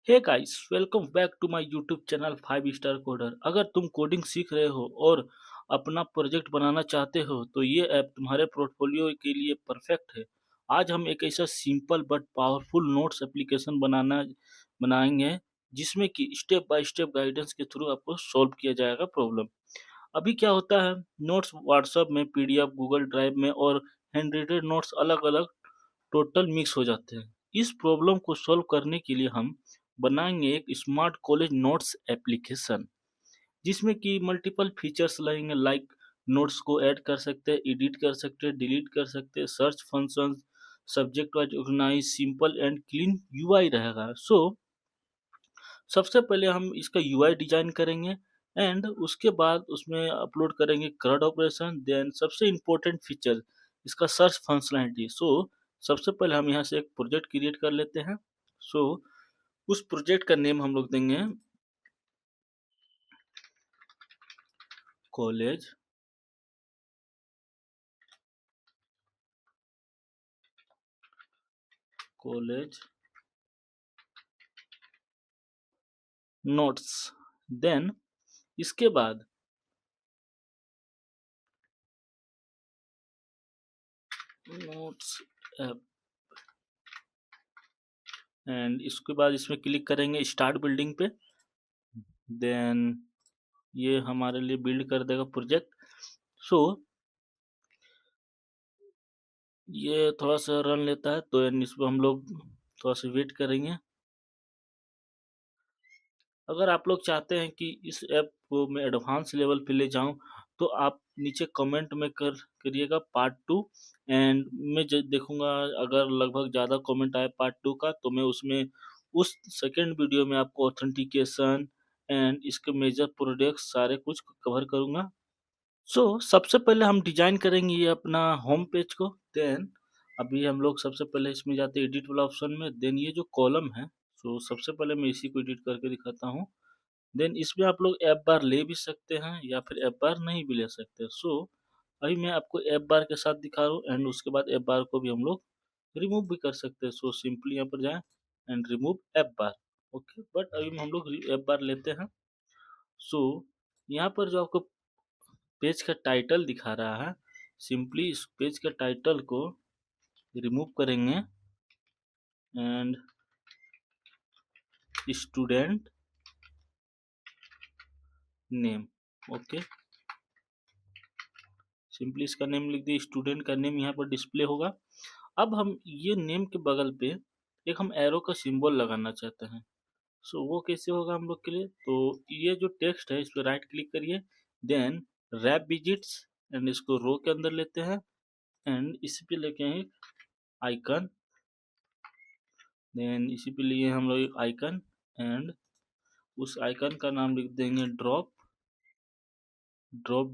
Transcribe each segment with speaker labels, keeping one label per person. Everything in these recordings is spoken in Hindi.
Speaker 1: Hey guys, welcome back to my YouTube channel 5 star coder. अगर तुम कोडिंग सीख रहे हो और अपना प्रोजेक्ट बनाना चाहते हो तो ये ऐप तुम्हारे पोर्टफोलियो के लिए परफेक्ट है। आज हम एक ऐसा simple but powerful notes application बनाएंगे जिसमें कि स्टेप बाय स्टेप गाइडेंस के थ्रू आपको सॉल्व किया जाएगा प्रॉब्लम। अभी क्या होता है, नोट्स व्हाट्सएप में, पीडीएफ गूगल ड्राइव में और हैंड रेटेड नोट्स अलग अलग टोटल मिक्स हो जाते हैं। इस प्रॉब्लम को सॉल्व करने के लिए हम बनाएंगे एक स्मार्ट कॉलेज नोट्स एप्लीकेशन जिसमें कि मल्टीपल फीचर्स लगेंगे, लाइक नोट्स को ऐड कर सकते हैं, एडिट कर सकते हैं, डिलीट कर सकते हैं, search function, subject wise organise, simple and clean UI रहेगा। सबसे पहले हम इसका यूआई डिजाइन करेंगे एंड उसके बाद उसमें अपलोड करेंगे CRUD ऑपरेशन। देन सबसे इम्पोर्टेंट फीचर इसका सर्च फंक्शनैलिटी। सबसे पहले हम यहाँ से एक प्रोजेक्ट क्रिएट कर लेते हैं। सो उस प्रोजेक्ट का नेम हम लोग देंगे कॉलेज कॉलेज नोट्स। देन इसके बाद नोट्स ऐप, एंड इसके बाद इसमें क्लिक करेंगे स्टार्ट बिल्डिंग पे। देन ये हमारे लिए बिल्ड कर देगा प्रोजेक्ट। सो ये थोड़ा सा रन लेता है तो इस पर हम लोग थोड़ा सा वेट करेंगे। अगर आप लोग चाहते हैं कि इस ऐप को मैं एडवांस लेवल पे ले जाऊं तो आप नीचे कमेंट में करिएगा पार्ट 2। एंड मैं देखूंगा, अगर लगभग ज़्यादा कमेंट आए पार्ट 2 का तो मैं उसमें उस सेकेंड वीडियो में आपको ऑथेंटिकेशन एंड इसके मेजर प्रोडक्ट्स सारे कुछ कवर करूंगा। सबसे पहले हम डिजाइन करेंगे ये अपना होम पेज को। देन अभी हम लोग सबसे पहले इसमें जाते हैं एडिट वाला ऑप्शन में। देन ये जो कॉलम है, सबसे पहले मैं इसी को एडिट करके दिखाता हूँ। देन इसमें आप लोग ऐप बार ले भी सकते हैं या फिर ऐप बार नहीं भी ले सकते। अभी मैं आपको ऐप बार के साथ दिखा रहा हूँ एंड उसके बाद ऐप बार को भी हम लोग रिमूव भी कर सकते हैं। सिंपली यहाँ पर जाएं and remove app bar. Okay, but अभी हम लोग ऐप बार लेते हैं। सो यहाँ पर जो आपको पेज का टाइटल दिखा रहा है, सिंपली इस पेज के टाइटल को रिमूव करेंगे and student name. Okay, simply इसका नेम लिख दिए, स्टूडेंट का नेम यहाँ पर डिस्प्ले होगा। अब हम ये नेम के बगल पे एक हम एरो का सिंबल लगाना चाहते हैं। वो कैसे होगा हम लोग के लिए, तो ये जो टेक्स्ट है इस पर राइट क्लिक करिए। देन रैप विजिट्स एंड इसको रो के अंदर लेते हैं एंड इसी पे लेके हैं आइकन। देन इसी पे लिए हम लोग एक आइकन एंड उस आइकन का नाम लिख देंगे ड्रॉप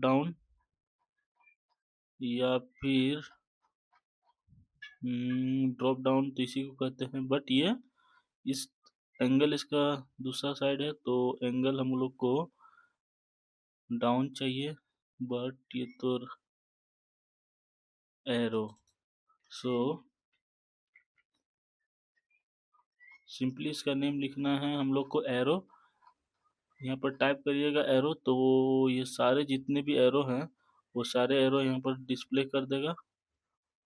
Speaker 1: डाउन या फिर ड्रॉप डाउन तो इसी को कहते हैं, बट ये इस एंगल इसका दूसरा साइड है तो एंगल हम लोग को डाउन चाहिए, बट ये तो एरो। सो सिंपली इसका नेम लिखना है हम लोग को एरो। यहाँ पर टाइप करिएगा एरो तो ये सारे जितने भी एरो हैं वो सारे एरो यहाँ पर डिस्प्ले कर देगा।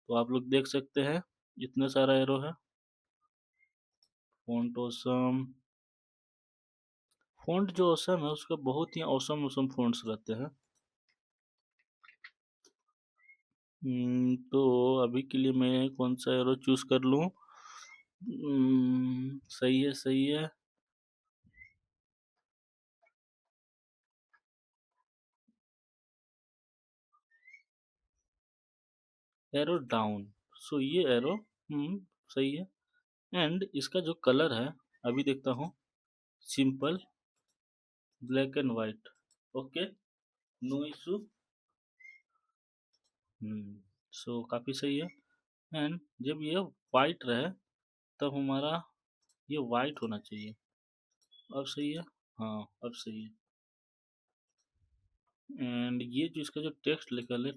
Speaker 1: तो आप लोग देख सकते हैं इतने सारा एरो है। फॉन्ट ऑसम, फॉन्ट जो ऑसम है उसका बहुत ही ऑसम ऑसम फॉन्ट्स रहते हैं। तो अभी के लिए मैं कौन सा एरो चूज कर लूँ? सही है, सही है। Arrow down. ये एरो सही है। एंड इसका जो कलर है अभी देखता हूँ, simple black and white. Okay, no issue. काफी सही है। एंड जब ये वाइट रहे तब हमारा ये वाइट होना चाहिए। अब सही है, हाँ अब सही है। एंड ये जो इसका जो टेक्स्ट लिखा है,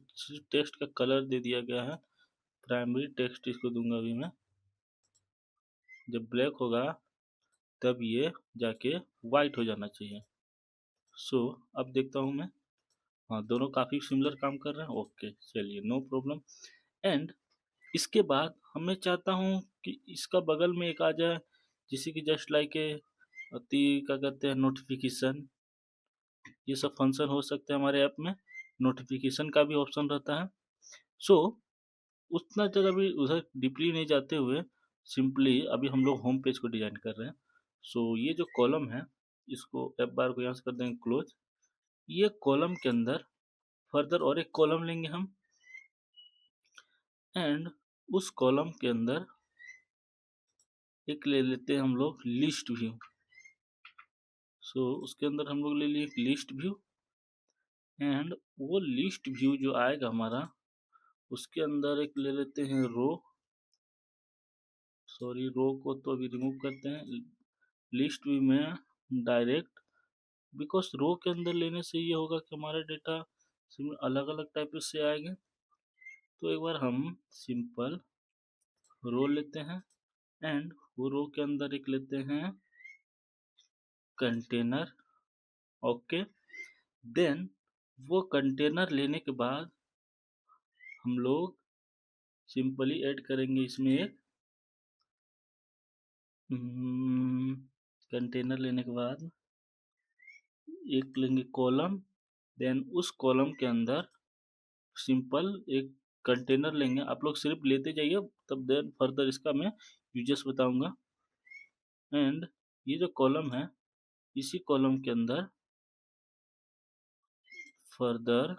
Speaker 1: टेक्स्ट का कलर दे दिया गया है, प्राइमरी टेक्स्ट इसको दूंगा अभी मैं। जब ब्लैक होगा तब ये जाके वाइट हो जाना चाहिए। सो अब देखता हूँ मैं, हाँ दोनों काफ़ी सिमिलर काम कर रहे हैं, ओके चलिए नो प्रॉब्लम। एंड इसके बाद मैं चाहता हूँ कि इसका बगल में एक आ जाए, जिसे कि जस्ट लाइक ए अति क्या कहते हैं नोटिफिकेशन, ये सब फंक्शन हो सकते हैं हमारे ऐप में, नोटिफिकेशन का भी ऑप्शन रहता है। सो उतना ज़्यादा भी उधर डीपली नहीं जाते हुए, सिंपली अभी हम लोग होम पेज को डिजाइन कर रहे हैं। सो ये जो कॉलम है, इसको ऐप बार को यहाँ से कर देंगे क्लोज। ये कॉलम के अंदर फर्दर और एक कॉलम लेंगे हम, एंड उस कॉलम के अंदर एक ले लेते हैं हम लोग लिस्ट व्यू। सो उसके अंदर हम लोग ले लिए एक लिस्ट व्यू, एंड वो लिस्ट व्यू जो आएगा हमारा, उसके अंदर एक ले लेते हैं रो, सॉरी रो को तो अभी रिमूव करते हैं, लिस्ट व्यू में डायरेक्ट, बिकॉज रो के अंदर लेने से ये होगा कि हमारा डेटा अलग अलग टाइप से आएंगे। तो एक बार हम सिंपल रो लेते हैं, एंड वो रो के अंदर एक लेते हैं कंटेनर, ओके। देन वो कंटेनर लेने के बाद हम लोग सिंपली ऐड करेंगे इसमें एक कंटेनर लेने के बाद एक लेंगे कॉलम, देन उस कॉलम के अंदर सिंपल एक कंटेनर लेंगे। आप लोग सिर्फ लेते जाइए, तब देन फर्दर इसका मैं यूजेस बताऊंगा। एंड ये जो कॉलम है, इसी कॉलम के अंदर फर्दर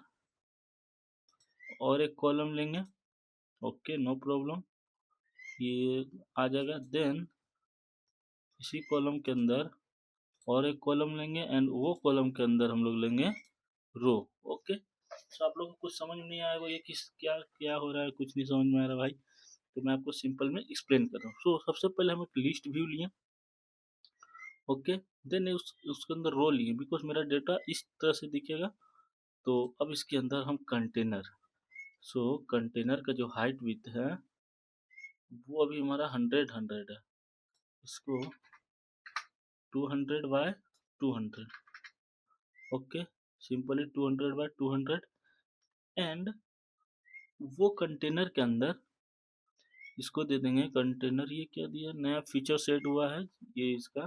Speaker 1: और एक कॉलम लेंगे, ओके नो प्रॉब्लम, ये आ जाएगा। देन इसी कॉलम के अंदर और एक कॉलम लेंगे, एंड वो कॉलम के अंदर हम लोग लेंगे रो, ओके। तो आप लोगों को कुछ समझ में नहीं आएगा ये किस क्या क्या हो रहा है, कुछ नहीं समझ में आ रहा भाई, तो मैं आपको सिंपल में एक्सप्लेन कर रहा हूँ। सो सबसे पहले हम एक लिस्ट व्यू लिए, ओके। देन उसके अंदर रो लिए, बिकॉज मेरा डेटा इस तरह से दिखेगा। तो अब इसके अंदर हम कंटेनर, सो कंटेनर का जो हाइट विड्थ है वो अभी हमारा 100 है, इसको 200 by 200, okay, simply 200 by 200। And वो कंटेनर के अंदर इसको दे देंगे कंटेनर, ये क्या दिया, नया फीचर सेट हुआ है, ये इसका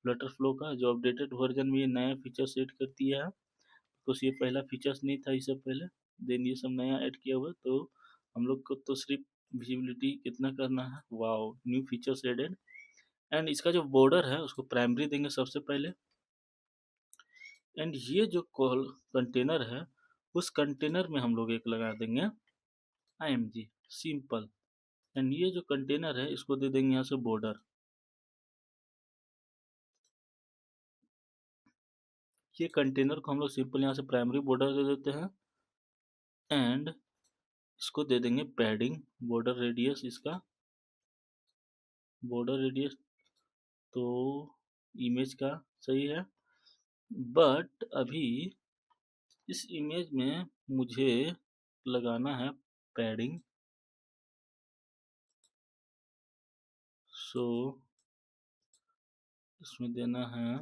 Speaker 1: फ्लटर फ्लो का जो अपडेटेड वर्जन में ये नया फीचर सेट कर दिया है, बिकॉज ये पहला फीचर्स नहीं था इससे पहले। देन ये सब नया ऐड किया हुआ, तो हम लोग को तो सिर्फ विजिबिलिटी कितना करना है, wow new features added. And इसका जो बॉर्डर है उसको प्राइमरी देंगे सबसे पहले, एंड ये जो कॉल कंटेनर है, उस कंटेनर में हम लोग एक लगा देंगे IMG सिंपल। एंड ये जो कंटेनर है इसको दे देंगे यहाँ से बॉर्डर, ये कंटेनर को हम लोग सिंपल यहाँ से प्राइमरी बॉर्डर दे देते हैं, एंड इसको दे देंगे पैडिंग बॉर्डर रेडियस, इसका बॉर्डर रेडियस तो इमेज का सही है, बट अभी इस इमेज में मुझे लगाना है पैडिंग। सो इसमें देना है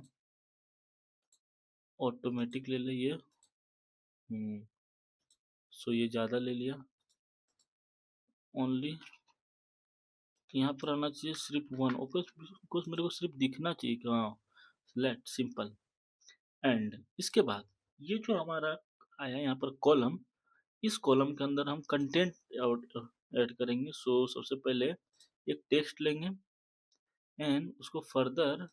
Speaker 1: ऑटोमेटिक ले लिए, सो ये ज़्यादा ले लिया, ओनली यहाँ पर आना चाहिए सिर्फ 1, ओके, कुछ मेरे को सिर्फ दिखना चाहिए कि हाँ सिलेक्ट सिंपल। एंड इसके बाद ये जो हमारा आया यहाँ पर कॉलम, इस कॉलम के अंदर हम कंटेंट ऐड करेंगे। सो सबसे पहले एक टेक्स्ट लेंगे, एंड उसको फर्दर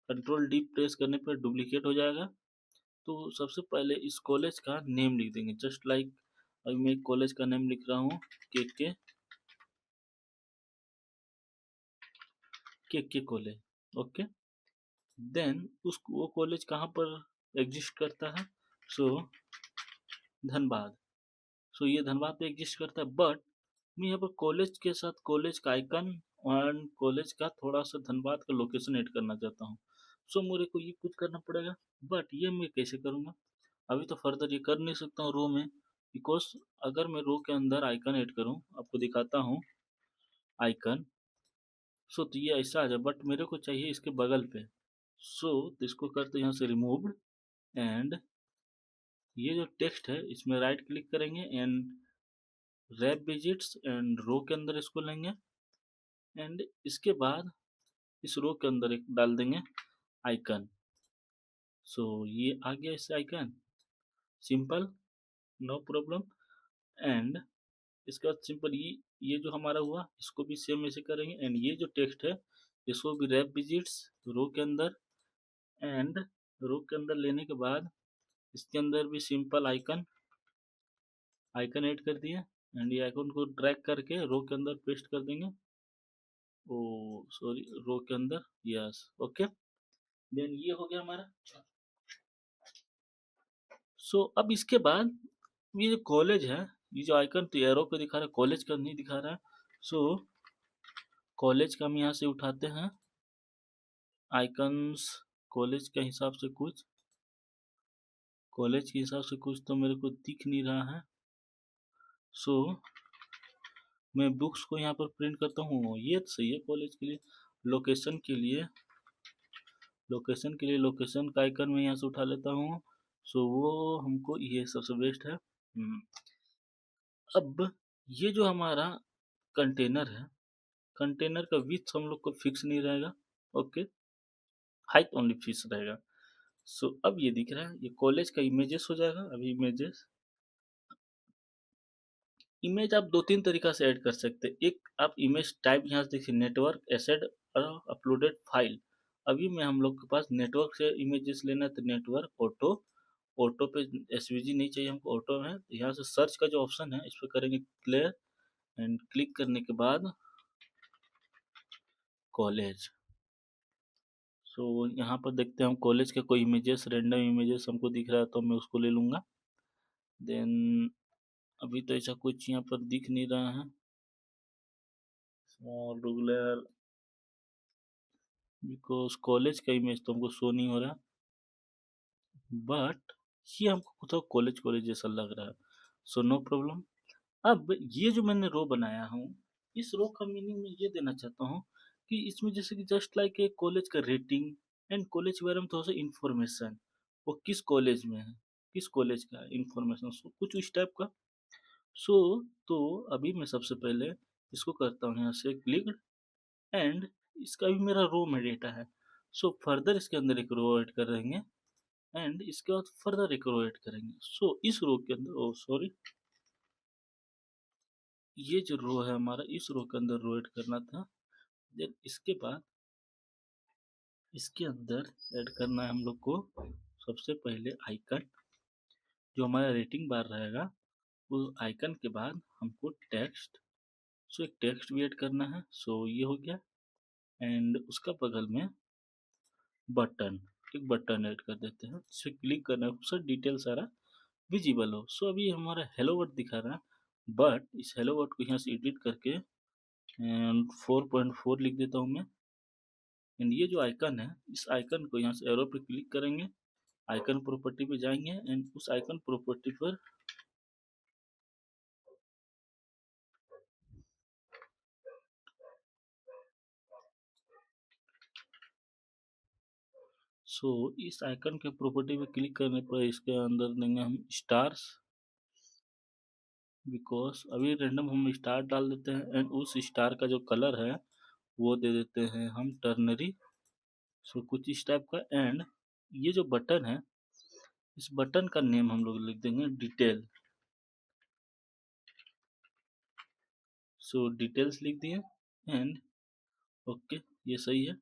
Speaker 1: कंट्रोल डी प्रेस करने पर डुप्लीकेट हो जाएगा। तो सबसे पहले इस कॉलेज का नेम लिख देंगे, जस्ट लाइक अभी मैं कॉलेज का नेम लिख रहा हूँ के कॉलेज, ओके। देन उस वो कॉलेज कहाँ पर एग्जिस्ट करता है, सो धनबाद, सो ये धनबाद पे एग्जिस्ट करता है, बट मैं यहाँ पर कॉलेज के साथ कॉलेज का आइकन और कॉलेज का थोड़ा सा धनबाद का लोकेशन ऐड करना चाहता हूँ। सो मेरे को ये कुछ करना पड़ेगा, बट ये मैं कैसे करूँगा, अभी तो फर्दर ये कर नहीं सकता हूँ रो में, बिकॉज अगर मैं रो के अंदर आइकन ऐड करूँ, आपको दिखाता हूँ आइकन, सो तो ये ऐसा आ जाए, बट मेरे को चाहिए इसके बगल पे, सो तो इसको करते हैं यहाँ से रिमूव्ड, एंड ये जो टेक्स्ट है इसमें राइट क्लिक करेंगे एंड रैप विजिट्स एंड रो के अंदर इसको लेंगे, एंड इसके बाद इस रो के अंदर एक डाल देंगे आइकन। सो ये आ गया इस icon, simple, no problem. And इसके बाद सिंपल ये जो हमारा हुआ इसको भी सेम ऐसे करेंगे, एंड ये जो टेक्स्ट है इसको भी रैप विजिट्स रो के अंदर, एंड रो के अंदर लेने के बाद इसके अंदर भी सिंपल आइकन आइकन ऐड कर दिए, एंड ये आइकन को ड्रैग करके रो के अंदर पेस्ट कर देंगे। ओ सॉरी, रो के अंदर, यस, ओके। देन ये हो गया हमारा। सो अब इसके बाद ये जो कॉलेज है, ये जो आइकन तो एरो पे दिखा रहा है, कॉलेज का नहीं दिखा रहा है। सो कॉलेज का हम यहाँ से उठाते हैं आइकन्स, कॉलेज के हिसाब से कुछ, कॉलेज के हिसाब से कुछ तो मेरे को दिख नहीं रहा है। सो मैं बुक्स को यहाँ पर प्रिंट करता हूँ, ये तो सही है कॉलेज के लिए। लोकेशन के लिए, लोकेशन के लिए लोकेशन का आइकन मैं यहाँ से उठा लेता हूँ। सो वो हमको ये सबसे बेस्ट है। अब ये जो हमारा कंटेनर है, कंटेनर का विड्थ हम लोग को फिक्स नहीं रहेगा, ओके, हाइट ओनली फिक्स रहेगा। सो अब ये दिख रहा है, ये कॉलेज का इमेजेस हो जाएगा। अभी इमेजेस, इमेज आप दो तीन तरीका से ऐड कर सकते हैं। एक आप इमेज टाइप यहाँ से देखिए, नेटवर्क एसेड और अपलोडेड फाइल। अभी में हम लोग के पास नेटवर्क से इमेजेस लेना है तो नेटवर्क ऑटो, ऑटो पे एसवीजी नहीं चाहिए हमको, ऑटो में तो यहाँ से सर्च का जो ऑप्शन है इस पर करेंगे क्लियर, एंड क्लिक करने के बाद कॉलेज। सो यहाँ पर देखते हैं हम कॉलेज के कोई इमेजेस, रेंडम इमेजेस हमको दिख रहा है तो मैं उसको ले लूँगा। देन अभी तो ऐसा कुछ यहाँ पर दिख नहीं रहा है, स्मॉल रेगुलर, बिकॉज कॉलेज का इमेज तो हमको शो नहीं हो रहा, बट ये हमको तो कॉलेज कॉलेज जैसा लग रहा है। So no problem. अब ये जो मैंने रो बनाया हूँ, इस रो का मीनिंग मैं ये देना चाहता हूँ कि इसमें जैसे कि जस्ट लाइक ए कॉलेज का रेटिंग एंड कॉलेज के बारे में थोड़ा सा इंफॉर्मेशन, वो किस कॉलेज में है, किस कॉलेज का इंफॉर्मेशन, सो कुछ इस टाइप का। सो तो अभी मैं सबसे पहले इसको करता हूँ यहाँ से क्लिक, एंड इसका भी मेरा रो में डेटा है। सो फर्दर इसके अंदर एक रो ऐड कर देंगे, एंड इसके बाद फर्दर एक रो ऐड करेंगे। सो इस रो के अंदर, ओ सॉरी, ये जो रो है हमारा, इस रो के अंदर रो ऐड करना था। देन इसके बाद इसके अंदर ऐड करना है हम लोग को सबसे पहले आइकन, जो हमारा रेटिंग बार रहेगा, उस आइकन के बाद हमको टेक्स्ट, सो एक टेक्स्ट भी ऐड करना है। सो ये हो गया, एंड उसका बगल में बटन, एक बटन ऐड कर देते हैं, इसे क्लिक करना है, उससे डिटेल सारा विजिबल हो। सो अभी हमारा हेलो वर्ड दिखा रहा है, बट इस हेलो वर्ड को यहाँ से एडिट करके एंड 4.4 लिख देता हूँ मैं। एंड ये जो आइकन है, इस आइकन को यहाँ से एरो पे क्लिक करेंगे, आइकन प्रॉपर्टी पे जाएंगे, एंड उस आइकन प्रॉपर्टी पर इस आइकन के प्रॉपर्टी पे क्लिक करने पर इसके अंदर देंगे हम स्टार्स, बिकॉज अभी रैंडम हम स्टार डाल देते हैं, एंड उस स्टार का जो कलर है वो दे देते हैं हम टर्नरी। कुछ इस टाइप का। एंड ये जो बटन है, इस बटन का नेम हम लोग लिख देंगे डिटेल। डिटेल्स लिख दिए, एंड ओके, ये सही है।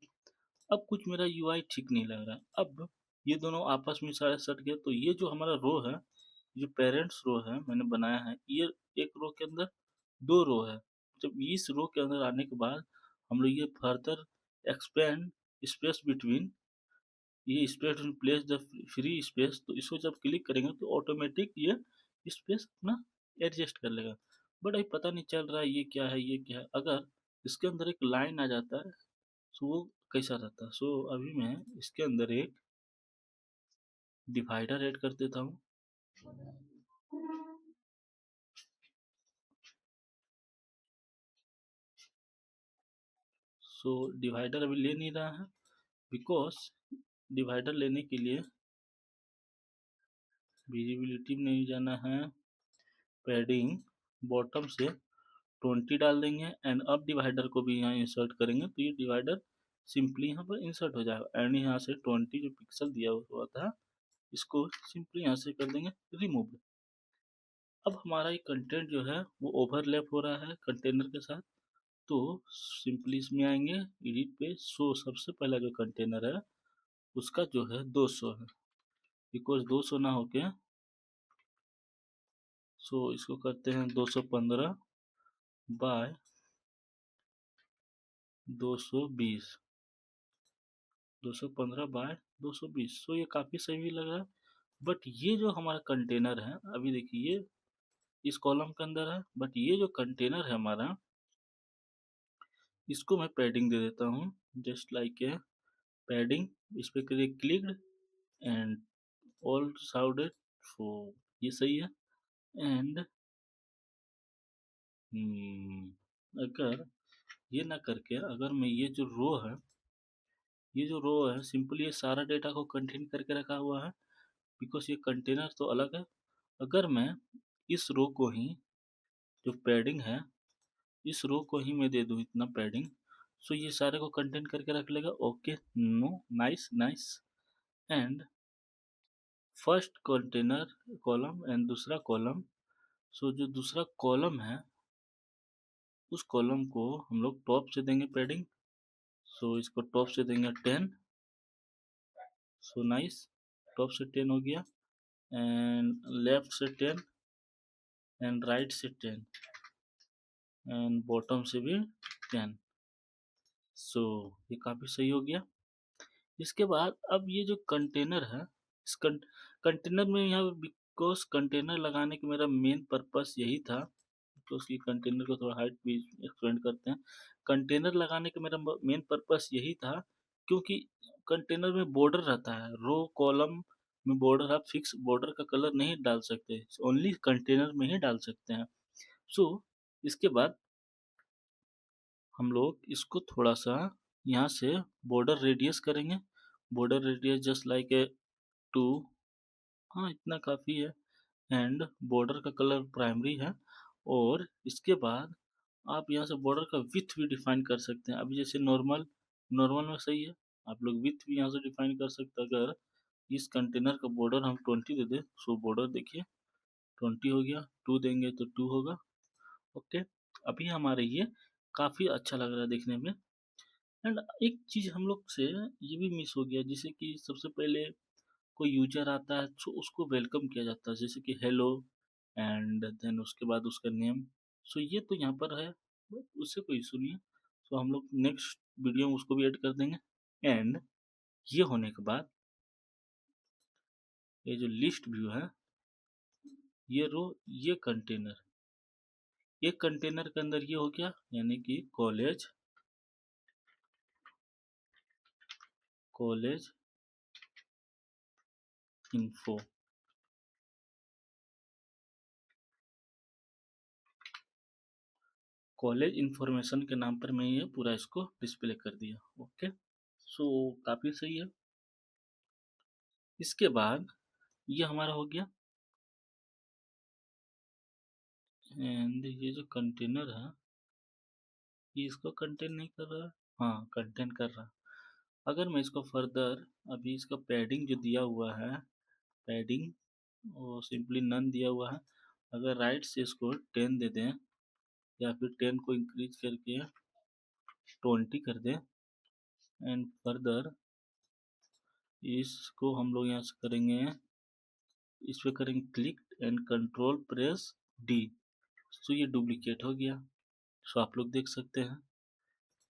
Speaker 1: अब कुछ मेरा यूआई ठीक नहीं लग रहा है। अब ये दोनों आपस में सारे सट गए, तो ये जो हमारा रो है, जो पेरेंट्स रो है मैंने बनाया है, ये एक रो के अंदर दो रो है। जब इस रो के अंदर आने के बाद हम लोग ये फर्दर एक्सपेंड स्पेस बिटवीन, ये space place the free space, तो इसको जब क्लिक करेंगे तो ऑटोमेटिक ये स्पेस अपना एडजस्ट कर लेगा। बट अभी पता नहीं चल रहा है ये क्या है, ये क्या है। अगर इसके अंदर एक लाइन आ जाता है तो वो कैसा रहता है। अभी मैं इसके अंदर एक डिवाइडर ऐड कर देता हूँ। डिवाइडर अभी ले नहीं रहा है, बिकॉज डिवाइडर लेने के लिए विजिबिलिटी में नहीं जाना है, पैडिंग बॉटम से 20 डाल देंगे एंड अब डिवाइडर को भी यहाँ इंसर्ट करेंगे तो ये डिवाइडर सिंपली यहाँ पर इंसर्ट हो जाएगा एंड यहाँ से 20 जो पिक्सल दिया हुआ था इसको सिंपली यहाँ से कर देंगे रिमूव। अब हमारा ये कंटेंट जो है वो ओवरलैप हो रहा है कंटेनर के साथ, तो सिंपली इसमें आएंगे एडिट पे, सो सबसे पहला जो कंटेनर है उसका जो है 200 है, बिकॉज 200 ना होके सो इसको करते हैं 215 बाय 220, 215 बाय 220। सो ये काफ़ी सही लग रहा है। बट ये जो हमारा कंटेनर है अभी देखिए ये इस कॉलम के अंदर है, बट ये जो कंटेनर है हमारा इसको मैं पैडिंग दे देता हूँ, जस्ट लाइक ए पैडिंग। इस पे करिए क्लिक्ड एंड ऑल साउडेड, सो ये सही है। एंड अगर ये ना करके अगर मैं ये जो रो है सिंपली ये सारा डेटा को कंटेन करके रखा हुआ है, बिकॉज ये कंटेनर तो अलग है। अगर मैं इस रो को ही जो पैडिंग है इस रो को ही मैं दे दूँ इतना पैडिंग, सो ये सारे को कंटेन करके रख लेगा। Okay, no, nice nice. And first container column and दूसरा कॉलम, सो जो दूसरा कॉलम है उस कॉलम को हम लोग टॉप से देंगे पैडिंग, सो इसको टॉप से देंगे 10, सो नाइस, टॉप से 10 हो गया एंड लेफ्ट से 10 एंड राइट से 10 एंड बॉटम से भी 10, सो ये काफ़ी सही हो गया। इसके बाद अब ये जो कंटेनर है इस कंटेनर में यहाँ बिकॉज कंटेनर लगाने का मेरा मेन पर्पस यही था, तो उसकी कंटेनर को थोड़ा हाइट भी एक्सपेंड करते हैं। कंटेनर लगाने का मेरा मेन पर्पस यही था क्योंकि कंटेनर में बॉर्डर रहता है, रो कॉलम में बॉर्डर, आप फिक्स बॉर्डर का कलर नहीं डाल सकते, ओनली कंटेनर में ही डाल सकते हैं। सो इसके बाद हम लोग इसको थोड़ा सा यहाँ से बॉर्डर रेडियस करेंगे, border radius just like a 2, हाँ इतना काफ़ी है। एंड बॉर्डर का कलर प्राइमरी है और इसके बाद आप यहाँ से बॉर्डर का विथ भी डिफाइन कर सकते हैं। अभी जैसे नॉर्मल नॉर्मल में सही है, आप लोग विथ भी यहाँ से डिफाइन कर सकते हैं। अगर इस कंटेनर का बॉर्डर हम 20 दे दें, सो बॉर्डर देखिए 20 हो गया, 2 देंगे तो 2 होगा। ओके, अभी हमारे ये काफ़ी अच्छा लग रहा है देखने में। एंड एक चीज़ हम लोग से ये भी मिस हो गया, जैसे कि सबसे पहले कोई यूजर आता है तो उसको वेलकम किया जाता है, जैसे कि हेलो एंड देन उसके बाद उसका नेम, सो ये तो यहाँ पर है, उससे कोई इशू नहीं है। सो हम लोग नेक्स्ट वीडियो में उसको भी ऐड कर देंगे। एंड ये होने के बाद ये जो लिस्ट व्यू है, ये रो, ये कंटेनर, ये कंटेनर के अंदर ये हो गया, यानी कि कॉलेज इन्फो, कॉलेज इन्फॉर्मेशन के नाम पर मैं ये पूरा इसको डिस्प्ले कर दिया। ओके, सो काफ़ी सही है। इसके बाद ये हमारा हो गया एंड ये जो कंटेनर है ये इसको कंटेन नहीं कर रहा है, हाँ कंटेन कर रहा है। अगर मैं इसको फर्दर अभी इसका पैडिंग जो दिया हुआ है, पैडिंग वो सिंपली नन दिया हुआ है, अगर राइट से इसको 10 दे दें या फिर 10 को इंक्रीज करके 20 कर दें एंड फर्दर इसको हम लोग यहाँ से करेंगे, इस पर करेंगे click and control press D, तो ये डुप्लीकेट हो गया। सो आप लोग देख सकते हैं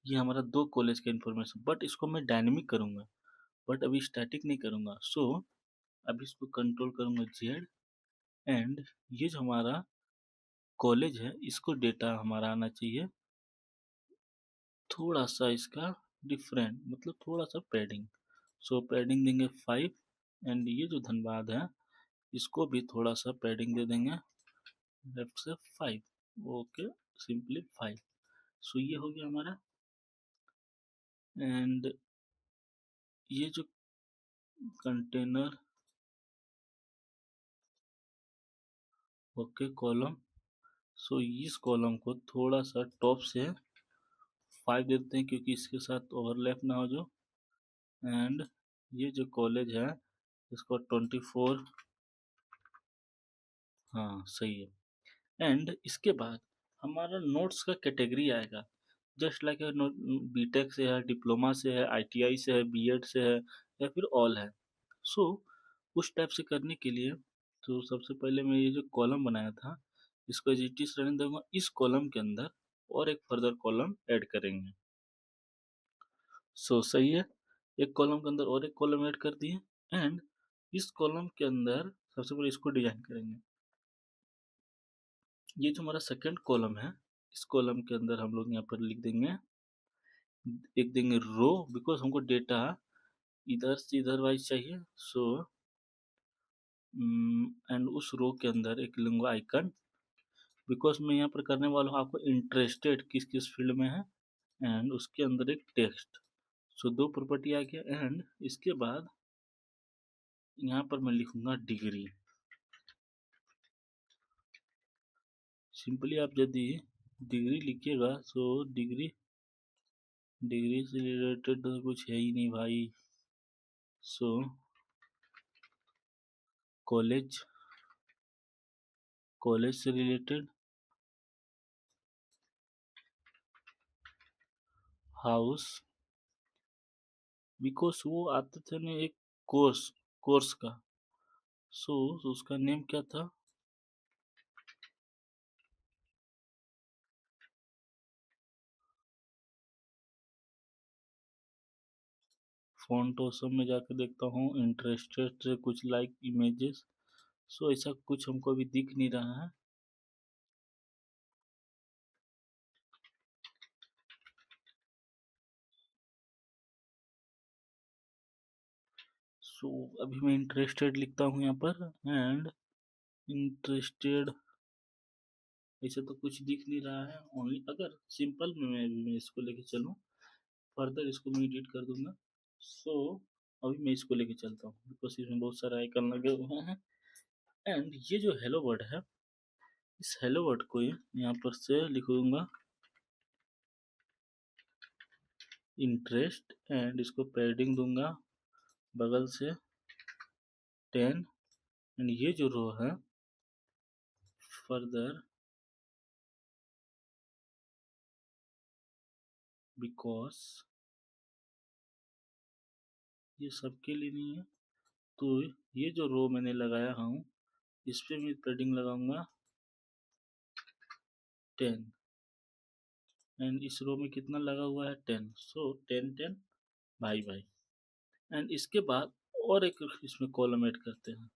Speaker 1: ये हमारा 2 कॉलेज का इन्फॉर्मेशन, बट इसको मैं डायनेमिक करूँगा, बट अभी स्टैटिक नहीं करूँगा। सो अभी इसको कंट्रोल करूँगा जेड एंड ये जो हमारा कॉलेज है इसको डेटा हमारा आना चाहिए थोड़ा सा इसका डिफरेंट, मतलब थोड़ा सा पैडिंग, सो पैडिंग देंगे 5 एंड ये जो धनबाद है इसको भी थोड़ा सा पैडिंग दे देंगे लेफ्ट से 5। ओके, सिंपली 5, सो ये हो गया हमारा। एंड ये जो कंटेनर, ओके कॉलम। सो इस कॉलम को थोड़ा सा टॉप से 5 देते हैं क्योंकि इसके साथ ओवरलैप ना हो जो। एंड ये जो कॉलेज है इसको 24, हाँ सही है। एंड इसके बाद हमारा नोट्स का कैटेगरी आएगा, जस्ट लाइक बीटेक से है, डिप्लोमा से है, आईटीआई से है, बीएड से है, या फिर ऑल है। सो उस टाइप से करने के लिए तो सबसे पहले मैं ये जो कॉलम बनाया था इसको एज इट इज रहने दूंगा। इस कॉलम के अंदर और एक फर्दर कॉलम ऐड करेंगे। सो सही है, एक कॉलम के अंदर और एक कॉलम ऐड कर दिए। एंड इस कॉलम के अंदर सबसे पहले इसको डिजाइन करेंगे। ये जो हमारा सेकंड कॉलम है, इस कॉलम के अंदर हम लोग यहाँ पर लिख देंगे, एक देंगे रो, बिकॉज हमको डेटा इधर से इधर वाइज चाहिए। सो एंड उस रो के अंदर एक लूंगा आइकन, बिकॉज मैं यहाँ पर करने वाला हूँ आपको इंटरेस्टेड किस किस फील्ड में है। एंड उसके अंदर एक टेक्स्ट। सो दो प्रॉपर्टी आ गया। एंड इसके बाद यहाँ पर मैं लिखूंगा डिग्री। सिंपली आप यदि डिग्री लिखिएगा तो डिग्री, डिग्री से रिलेटेड तो कुछ है ही नहीं भाई। सो कॉलेज, कॉलेज से रिलेटेड, हाउस, बिकॉज वो आते थे ना एक कोर्स, कोर्स का। सो उसका नेम क्या था, फ़ॉन्ट ऑसम में जाकर देखता हूँ, इंटरेस्टेड से कुछ लाइक इमेजेस। सो ऐसा कुछ हमको अभी दिख नहीं रहा है। सो अभी मैं इंटरेस्टेड लिखता हूँ यहाँ पर। एंड इंटरेस्टेड ऐसे तो कुछ दिख नहीं रहा है। ओनली अगर सिंपल में मैं इसको लेके चलूँ, फर्दर इसको मैं एडिट कर दूंगा। सो अभी मैं इसको लेके चलता हूँ बिकॉज इसमें बहुत सारे आइकन लगे हुए हैं। एंड ये जो हेलो वर्ड है, इस हेलो वर्ड को यहाँ पर से लिखूंगा इंटरेस्ट। एंड इसको पैडिंग दूंगा बगल से 10। एंड ये जो रो है फर्दर, बिकॉज ये सबके लिए नहीं है, तो ये जो रो मैंने लगाया हूँ इस पे मैं पैडिंग लगाऊंगा 10। एंड इस रो में कितना लगा हुआ है 10, सो 10 10 भाई भाई। एंड इसके बाद और एक इसमें कॉलम ऐड करते हैं।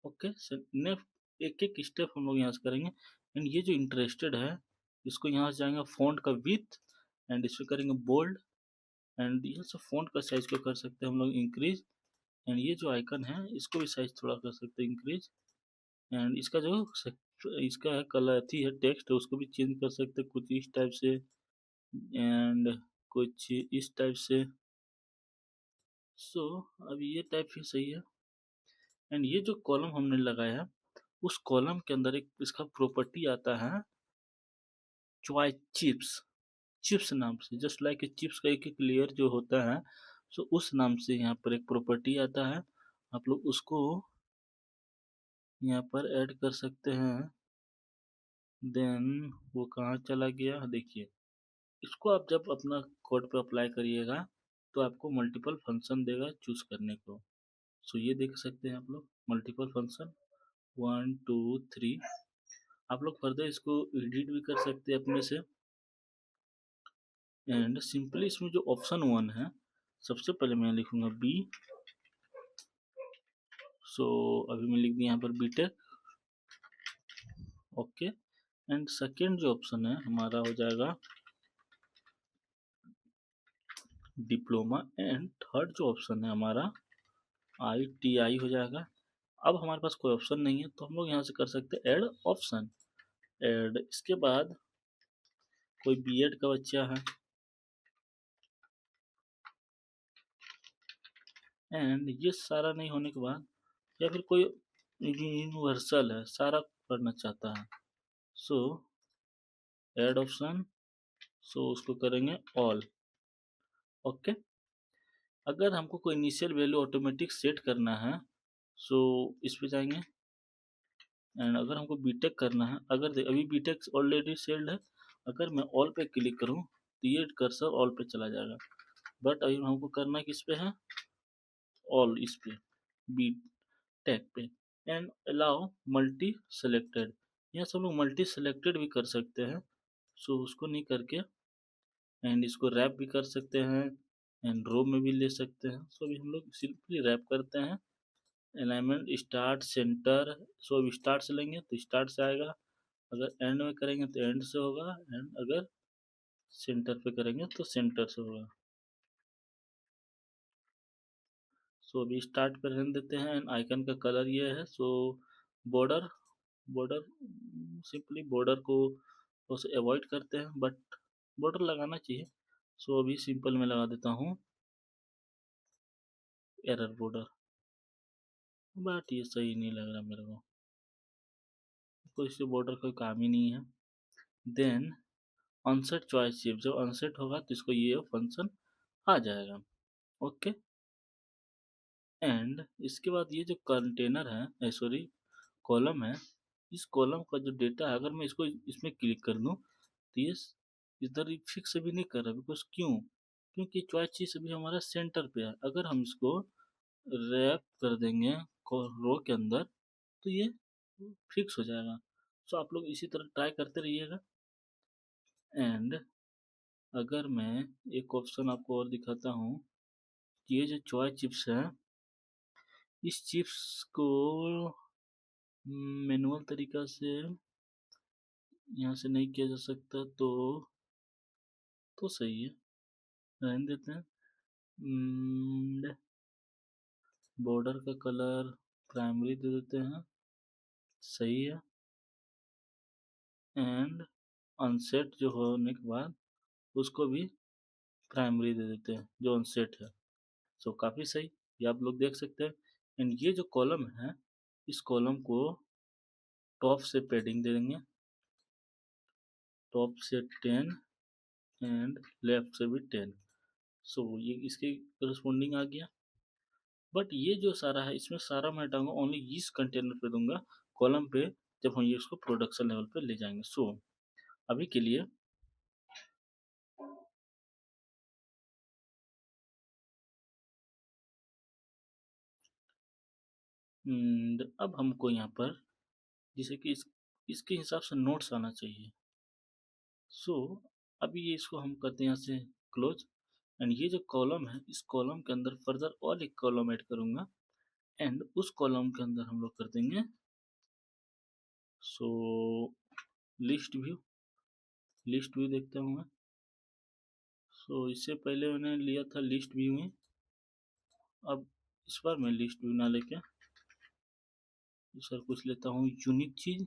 Speaker 1: ओके नेक्स्ट एक एक स्टेप हम लोग यहाँ से करेंगे। एंड ये जो इंटरेस्टेड है इसको यहाँ से जाएंगे फॉन्ट का विथ, एंड इसको करेंगे बोल्ड। एंड ये सब फॉन्ट का साइज को कर सकते हैं हम लोग इंक्रीज। एंड ये जो आइकन है इसको भी साइज थोड़ा कर सकते हैं इंक्रीज। एंड इसका जो इसका कलर थी है टेक्स्ट उसको भी चेंज कर सकते हैं कुछ इस टाइप से एंड कुछ इस टाइप से। सो अभी ये टाइप ही सही है। एंड ये जो कॉलम हमने लगाया है उस कॉलम के अंदर एक इसका प्रॉपर्टी आता है चॉइस चिप्स, चिप्स नाम से, जस्ट लाइक चिप्स का एक एक लेयर जो होता है। सो उस नाम से यहाँ पर एक प्रॉपर्टी आता है, आप लोग उसको यहाँ पर ऐड कर सकते हैं। देन वो कहाँ चला गया देखिए, इसको आप जब अपना कोड पे अप्लाई करिएगा तो आपको मल्टीपल फंक्शन देगा चूज करने को। सो ये देख सकते हैं आप लोग मल्टीपल फंक्शन 1 2 3। आप लोग फर्दर इसको एडिट भी कर सकते हैं अपने से। एंड सिंपली इसमें जो ऑप्शन 1 है सबसे पहले मैं लिखूंगा बी। सो अभी मैं लिख दिया यहाँ पर बीटेक, ओके। एंड सेकेंड जो ऑप्शन है हमारा हो जाएगा डिप्लोमा। एंड थर्ड जो ऑप्शन है हमारा ITI हो जाएगा। अब हमारे पास कोई ऑप्शन नहीं है तो हम लोग यहाँ से कर सकते हैं ऐड ऑप्शन। ऐड इसके बाद कोई बीएड का बच्चा है एंड ये सारा नहीं होने के बाद या फिर कोई यूनिवर्सल है सारा करना चाहता है, सो ऐड ऑप्शन, सो उसको करेंगे ऑल। ओके। अगर हमको कोई इनिशियल वैल्यू ऑटोमेटिक सेट करना है, सो इस पे जाएंगे। एंड अगर हमको बीटेक करना है, अगर अभी बीटेक ऑलरेडी सेल्ड है, अगर मैं ऑल पे क्लिक करूँ तो ये कर्सर ऑल पे चला जाएगा, बट अभी हमको करना किस पे है, ऑल, इस पे, बी टैग पे। एंड अलाउ मल्टी सेलेक्टेड, यहाँ सब लोग मल्टी सेलेक्टेड भी कर सकते हैं, सो उसको नहीं करके एंड इसको रैप भी कर सकते हैं एंड रो में भी ले सकते हैं। सो अभी हम लोग सिंपली रैप करते हैं। अलाइनमेंट स्टार्ट सेंटर, सो अभी स्टार्ट से लेंगे तो स्टार्ट से आएगा, अगर एंड में करेंगे तो एंड से होगा, एंड अगर सेंटर पे करेंगे तो सेंटर से होगा। सो अभी स्टार्ट पे रहने देते हैं एंड आइकन का कलर ये है। सो बॉर्डर, बॉर्डर सिंपली बॉर्डर को उसे अवॉइड करते हैं, बट बॉर्डर लगाना चाहिए। सो अभी सिंपल में लगा देता हूँ एरर बॉर्डर, बट ये सही नहीं लग रहा मेरे को, तो इससे बॉर्डर कोई काम ही नहीं है। देन अनसेट चॉइस शिफ्ट, जब अनसेट होगा तो इसको ये फंक्शन आ जाएगा। ओके। एंड इसके बाद ये जो कंटेनर है, सॉरी कॉलम है, इस कॉलम का जो डेटा है, अगर मैं इसको इसमें क्लिक कर दूं तो ये इधर फिक्स भी नहीं कर रहा, बिकॉज क्यों, क्योंकि चॉइस चीज अभी हमारा सेंटर पे है। अगर हम इसको रैप कर देंगे रो के अंदर तो ये फिक्स हो जाएगा। सो आप लोग इसी तरह ट्राई करते रहिएगा। एंड अगर मैं एक ऑप्शन आपको और दिखाता हूँ, ये जो चॉइस चिप्स है, इस चिप्स को मैनुअल तरीका से यहाँ से नहीं किया जा सकता, तो सही है, रहने देते हैं। बॉर्डर का कलर प्राइमरी दे देते हैं, सही है। एंड अनसेट जो होने के बाद उसको भी प्राइमरी दे देते हैं जो अनसेट है। सो काफ़ी सही, ये आप लोग देख सकते हैं। एंड ये जो कॉलम है, इस कॉलम को टॉप से पैडिंग दे देंगे, टॉप से 10 एंड लेफ्ट से भी 10। सो ये इसके करस्पॉन्डिंग आ गया। बट ये जो सारा है, इसमें सारा मैं हटाऊंगा, ओनली इस कंटेनर पे दूंगा, कॉलम पे, जब हम ये उसको प्रोडक्शन लेवल पे ले जाएंगे। सो अभी के लिए अब हमको यहाँ पर जैसे कि इसके हिसाब से नोट्स आना चाहिए। सो अभी ये इसको हम करते हैं यहाँ से क्लोज। एंड ये जो कॉलम है, इस कॉलम के अंदर फर्दर और एक कॉलम ऐड करूंगा, एंड उस कॉलम के अंदर हम लोग कर देंगे सो लिस्ट व्यू, लिस्ट व्यू देखता हूँ मैं। सो इससे पहले मैंने लिया था लिस्ट व्यू में, अब इस बार मैं लिस्ट व्यू ना लेके सर कुछ लेता हूँ यूनिक चीज,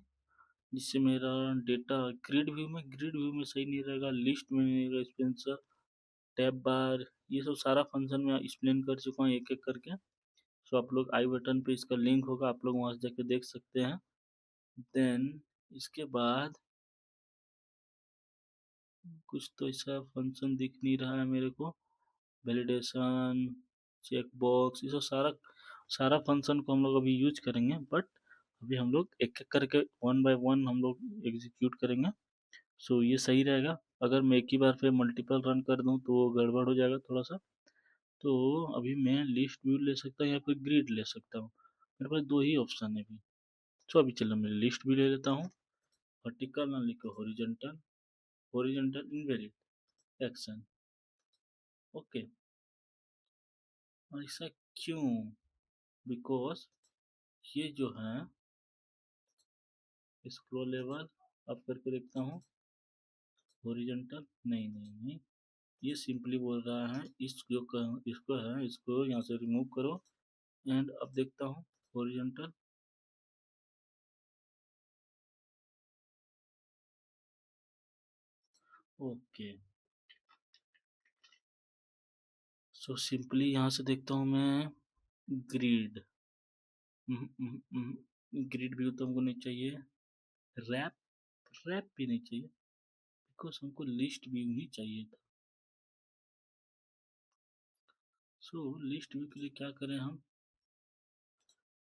Speaker 1: जिससे मेरा डेटा ग्रिड व्यू में, ग्रिड व्यू में सही नहीं रहेगा, लिस्ट में नहीं रहेगा, स्पेंसर टैब बार, ये सब सारा फंक्शन मैं एक्सप्लेन कर चुका हूँ एक एक करके। सो आप लोग आई बटन पे इसका लिंक होगा, आप लोग वहाँ से जाके देख सकते हैं। देन इसके बाद कुछ तो ऐसा फंक्शन दिख नहीं रहा है मेरे को, वैलिडेशन, चेक बॉक्स, ये सब सारा सारा फंक्शन को हम लोग अभी यूज करेंगे, बट अभी हम लोग एक एक करके वन बाय वन हम लोग एग्जीक्यूट करेंगे। सो ये सही रहेगा। अगर मैं एक ही बार पे मल्टीपल रन कर दूं तो वो गड़बड़ हो जाएगा थोड़ा सा। तो अभी मैं लिस्ट व्यू ले सकता हूँ या फिर ग्रिड ले सकता हूँ, मेरे पास दो ही ऑप्शन है अभी। सो अभी चलो मैं लिस्ट भी ले लेता हूँ, वर्टिकल ना लिखो horizontal, horizontal invalid action. Okay. ऐसा क्यों, बिकॉज ये जो है स्क्रॉलेबल, अब करके देखता हूँ, हॉरिजॉन्टल नहीं नहीं नहीं, ये सिंपली बोल रहा है इसको है, इसको यहाँ से रिमूव करो। एंड अब देखता हूँ हॉरिजॉन्टल, ओके। सो सिंपली यहाँ से देखता हूँ मैं, ग्रिड, ग्रिड व्यू तो हमको नहीं चाहिए। रैप, रैप भी नहीं चाहिए, बिकॉज हमको लिस्ट व्यू ही चाहिए था। सो लिस्ट व्यू के लिए क्या करें हम,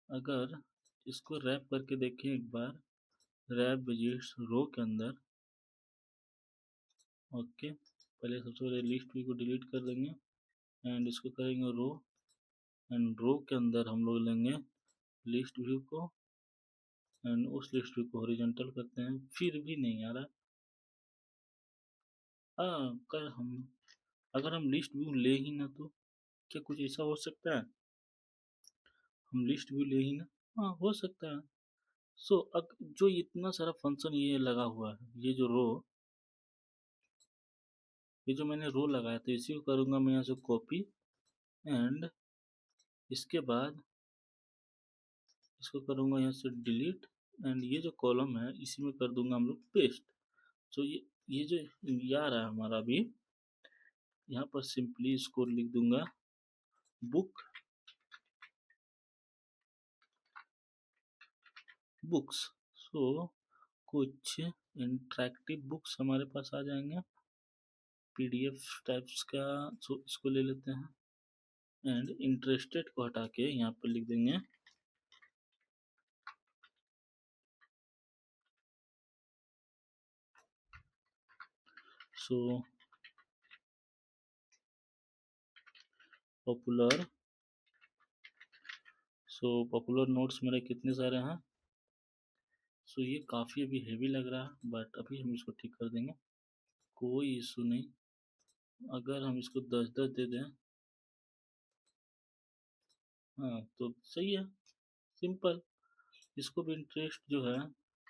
Speaker 1: अगर इसको रैप करके देखें एक बार, रैप विजिट्स रो के अंदर, ओके, पहले सबसे पहले लिस्ट व्यू को डिलीट कर देंगे एंड इसको करेंगे रो, एंड रो के अंदर हम लोग लेंगे लिस्ट व्यू को एंड उस लिस्ट व्यू को हॉरिजॉन्टल करते हैं, फिर भी नहीं आ रहा। कर हम, अगर हम लिस्ट व्यू ले ही ना तो क्या कुछ ऐसा हो सकता है, हम लिस्ट व्यू ले ही ना, हाँ हो सकता है। सो जो इतना सारा फंक्शन ये लगा हुआ है, ये जो रो, ये जो मैंने रो लगाया था, इसी को करूँगा मैं यहाँ से कॉपी, एंड इसके बाद इसको करूँगा यहाँ से डिलीट, एंड ये जो कॉलम है इसी में कर दूंगा हम लोग पेस्ट। सो ये जो ये आ रहा है हमारा अभी, यहाँ पर सिंपली इसको लिख दूंगा बुक, बुक्स। सो कुछ इंटरेक्टिव बुक्स हमारे पास आ जाएंगे पीडीएफ टाइप्स का। सो इसको ले लेते हैं एंड इंटरेस्टेड को हटा के यहाँ पर लिख देंगे so popular. So popular notes मेरे कितने सारे हैं, सो ये काफ़ी अभी हेवी लग रहा है, बट अभी हम इसको ठीक कर देंगे, कोई इशू नहीं। अगर हम इसको 10-10 दे दें, हाँ तो सही है, सिंपल। इसको भी इंटरेस्ट जो है,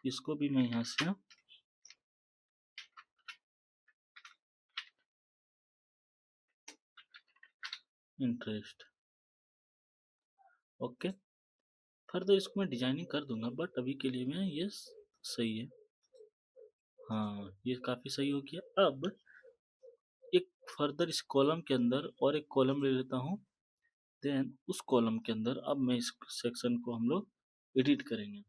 Speaker 1: इसको भी मैं यहाँ से इंटरेस्ट, ओके। फर्दर इसको मैं डिजाइनिंग कर दूंगा, बट अभी के लिए मैं ये सही है, हाँ ये काफ़ी सही हो गया। अब एक फर्दर इस कॉलम के अंदर और एक कॉलम ले लेता हूँ, देन उस कॉलम के अंदर अब मैं इस सेक्शन को हम लोग एडिट करेंगे।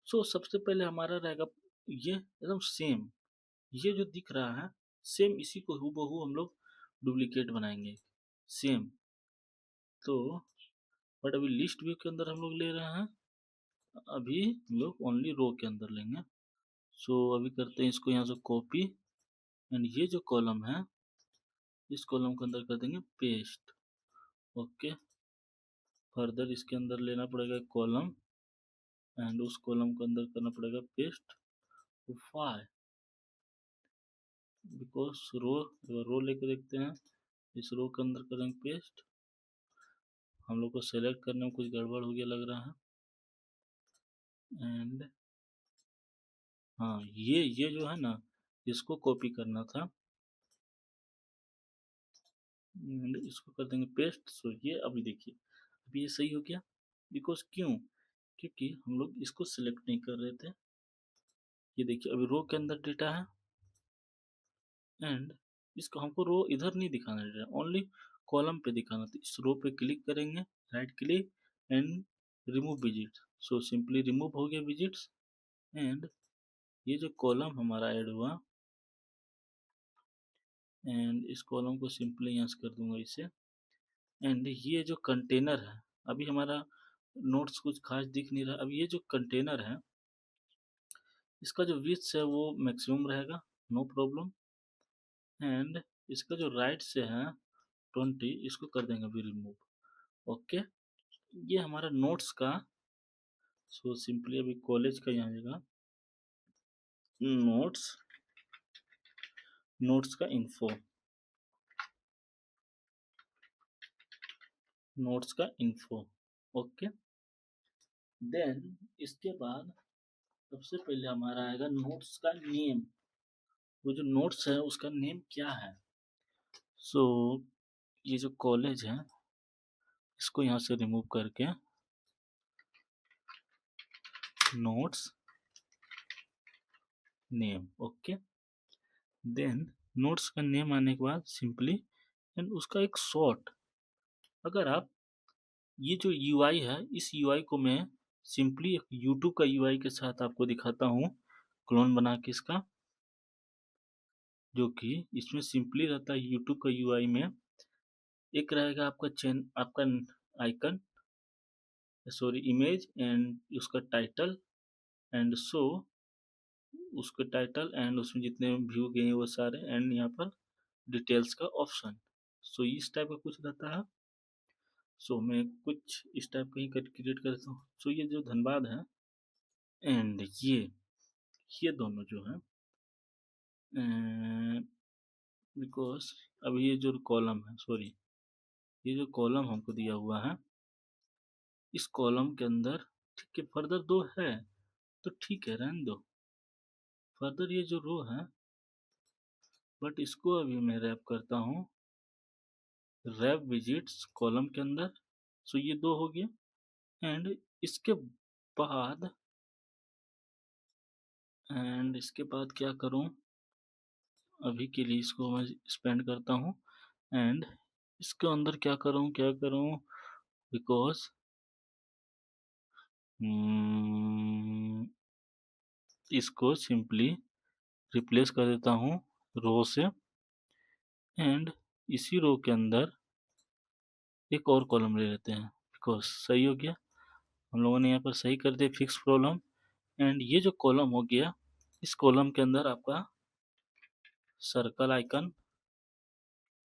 Speaker 1: सो सबसे पहले हमारा रहेगा ये एकदम सेम, ये जो दिख रहा है सेम, इसी को हूबहू हम लोग डुप्लीकेट बनाएंगे सेम। तो बट अभी लिस्ट व्यू के अंदर हम लोग ले रहे हैं, अभी हम लोग ओनली रो के अंदर लेंगे। सो अभी करते हैं इसको यहाँ से कॉपी, एंड ये जो कॉलम है इस कॉलम के अंदर कर देंगे पेस्ट, ओके। फर्दर इसके अंदर लेना पड़ेगा कॉलम एंड उस कॉलम के अंदर करना पड़ेगा पेस्ट, वाई, बिकॉज रो, रो लेके देखते हैं, इस रो के अंदर करेंगे पेस्ट। हम लोग को सेलेक्ट करने में कुछ गड़बड़ हो गया लग रहा है, एंड हाँ ये जो है ना, इसको कॉपी करना था एंड इसको कर देंगे पेस्ट। सो ये अभी देखिए, अभी ये सही हो गया, बिकॉज क्यों, क्योंकि हम लोग इसको सिलेक्ट नहीं कर रहे थे। ये देखिए अभी रो के अंदर डेटा है, एंड इसको हमको रो इधर नहीं दिखाना है, ओनली कॉलम पे दिखाना। तो इस रो पे क्लिक करेंगे, right click and remove visit. So simply remove हो गया विजिट्स, एंड ये जो कॉलम हमारा ऐड हुआ, एंड इस कॉलम को सिंपली यहाँ से कर दूंगा इसे, एंड ये जो कंटेनर है, अभी हमारा नोट्स कुछ खास दिख नहीं रहा। अब ये जो कंटेनर है इसका जो विड्थ है वो मैक्सिमम रहेगा, नो प्रॉब्लम, एंड इसका जो राइट से है 20, इसको कर देंगे अभी रिमूव, ओके। ये हमारा नोट्स का, सो सिंपली अभी कॉलेज का यहाँ जगह नोट्स, नोट्स का इन्फो, नोट्स का इन्फो, ओके। देन इसके बाद सबसे पहले हमारा आएगा नोट्स का नेम, वो जो नोट्स है उसका नेम क्या है। सो ये जो कॉलेज है इसको यहाँ से रिमूव करके notes name, okay. Then notes का नेम आने के बाद सिंपली एंड उसका एक शॉर्ट, अगर आप ये जो यूआई है, इस यूआई को मैं सिंपली एक यूट्यूब का यूआई के साथ आपको दिखाता हूँ, क्लोन बना के इसका, जो कि इसमें सिंपली रहता है यूट्यूब का यूआई में। एक रहेगा आपका आइकन, सॉरी इमेज, एंड उसका टाइटल, एंड शो, उसके टाइटल एंड उसमें जितने व्यू गए हैं वो सारे, एंड यहाँ पर डिटेल्स का ऑप्शन। सो इस टाइप का कुछ रहता है। सो मैं कुछ इस टाइप का ही क्रिएट करता हूँ। सो ये जो धनबाद है एंड ये दोनों जो है, बिकॉज अब ये जो कॉलम है, सॉरी, ये जो कॉलम हमको दिया हुआ है, इस कॉलम के अंदर ठीक है फर्दर दो है, तो ठीक है रहने दो। फर्दर ये जो रो है, बट इसको अभी मैं रैप करता हूँ रैप विजिट्स कॉलम के अंदर। सो ये दो हो गया, एंड इसके बाद क्या करूँ, अभी के लिए इसको मैं स्पेंड करता हूँ, एंड इसके अंदर क्या करूँ, बिकॉज इसको सिंपली रिप्लेस कर देता हूँ रो से, एंड इसी रो के अंदर एक और कॉलम ले लेते हैं, बिकॉज सही हो गया। हम लोगों ने यहाँ पर सही कर दिया फिक्स प्रॉब्लम, एंड ये जो कॉलम हो गया, इस कॉलम के अंदर आपका सर्कल आइकन,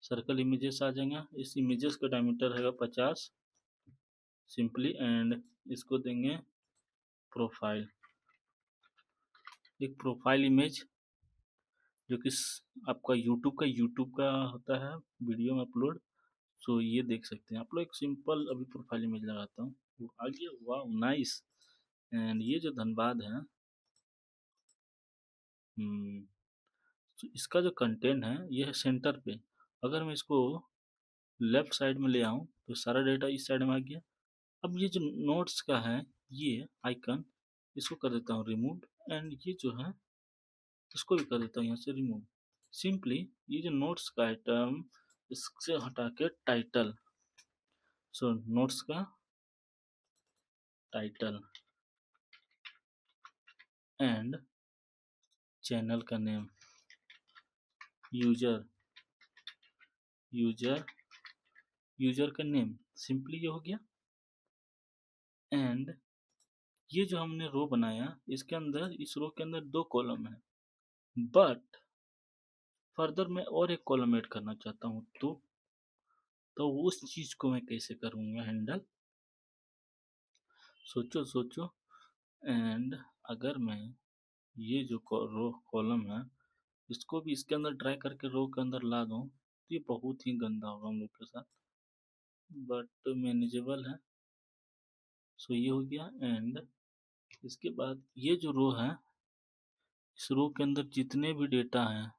Speaker 1: सर्कल इमेजेस आ जाएंगे। इस इमेजेस का डायमीटर है 50 सिंपली, एंड इसको देंगे प्रोफाइल, एक प्रोफाइल इमेज, जो कि आपका यूट्यूब का होता है वीडियो में अपलोड। सो ये देख सकते हैं आप लोग, एक सिंपल अभी प्रोफाइल इमेज लगाता हूँ, वो आ गया, वाह नाइस। एंड ये जो धनबाद है, तो इसका जो कंटेंट है ये है सेंटर पे। अगर मैं इसको लेफ्ट साइड में ले आऊँ तो सारा डेटा इस साइड में आ गया। अब ये जो नोट्स का है, ये आइकन, इसको कर देता हूँ रिमूव, एंड ये जो है इसको भी कर देता हूँ यहाँ से रिमूव। सिंपली ये जो नोट्स का आइटम, इससे हटा के टाइटल, सो नोट्स का टाइटल एंड चैनल का नेम, यूजर यूजर यूजर का नेम, सिंपली ये हो गया। एंड ये जो हमने रो बनाया, इसके अंदर, इस रो के अंदर दो कॉलम है, बट फर्दर मैं और एक कॉलम ऐड करना चाहता हूँ, तो उस चीज को मैं कैसे करूँगा हैंडल, सोचो सोचो। एंड अगर मैं ये जो रो कॉलम है, इसको भी इसके अंदर ट्राई करके रो के अंदर ला दूँ, तो ये बहुत ही गंदा होगा हम लोग के साथ, बट मैनेजेबल है। सो ये हो गया, एंड इसके बाद ये जो रो है, इस रो के अंदर जितने भी डेटा हैं,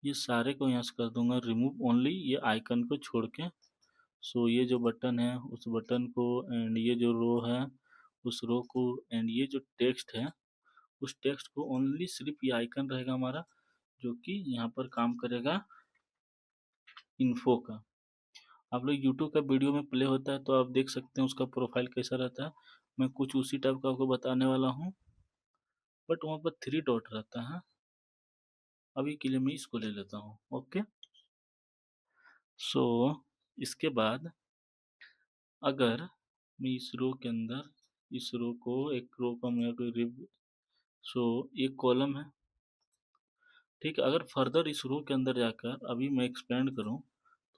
Speaker 1: ये सारे को यहाँ से कर दूंगा रिमूव ओनली, ये आइकन को छोड़ के। सो ये जो बटन है उस बटन को, एंड ये जो रो है उस रो को, एंड ये जो टेक्स्ट है उस टेक्स्ट को, ओनली सिर्फ ये आइकन रहेगा हमारा, जो कि यहाँ पर काम करेगा इन्फो का। आप लोग यूट्यूब का वीडियो में प्ले होता है तो आप देख सकते हैं उसका प्रोफाइल कैसा रहता है। मैं कुछ उसी टाइप का आपको बताने वाला हूँ, बट वहाँ पर 3 डॉट रहता है। अभी के लिए मैं इसको ले लेता हूँ, ओके। सो इसके बाद अगर मैं इस रो के अंदर, इस रो को, एक रो का मैं कोई रिव, सो एक कॉलम है, ठीक है। अगर फर्दर इस रो के अंदर जाकर अभी मैं एक्सपेंड करूँ,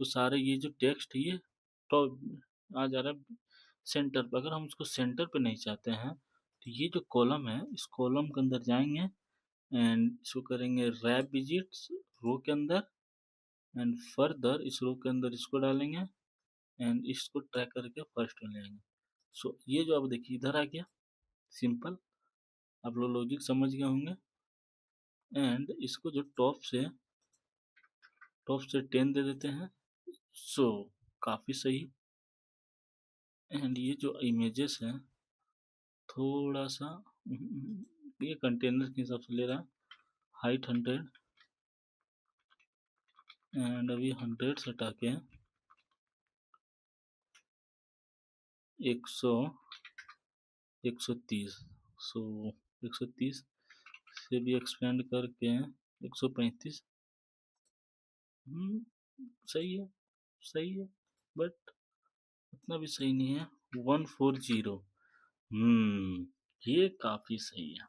Speaker 1: तो सारे ये जो टेक्स्ट, ये टॉप आ जा रहा है सेंटर पर। अगर हम उसको सेंटर पे नहीं चाहते हैं, तो ये जो कॉलम है, इस कॉलम के अंदर जाएंगे, एंड इसको करेंगे रैप विजिट्स रो के अंदर, एंड फर्दर इस रो के अंदर इसको डालेंगे, एंड इसको ट्रैक करके फर्स्ट में ले आएंगे। सो ये जो आप देखिए इधर आ गया, सिंपल, आप लोग लॉजिक समझ गए होंगे। एंड इसको जो टॉप से 10 दे देते हैं, सो काफ़ी सही। एंड ये जो इमेजेस हैं, थोड़ा सा ये कंटेनर के हिसाब से ले रहा है, हाइट 100, एंड अभी 100 से हटा के 100 130 सो 130 से भी एक्सपेंड करके 135। सही है, सही है, बट उतना भी सही नहीं है। 140। हम्म ये काफी सही है।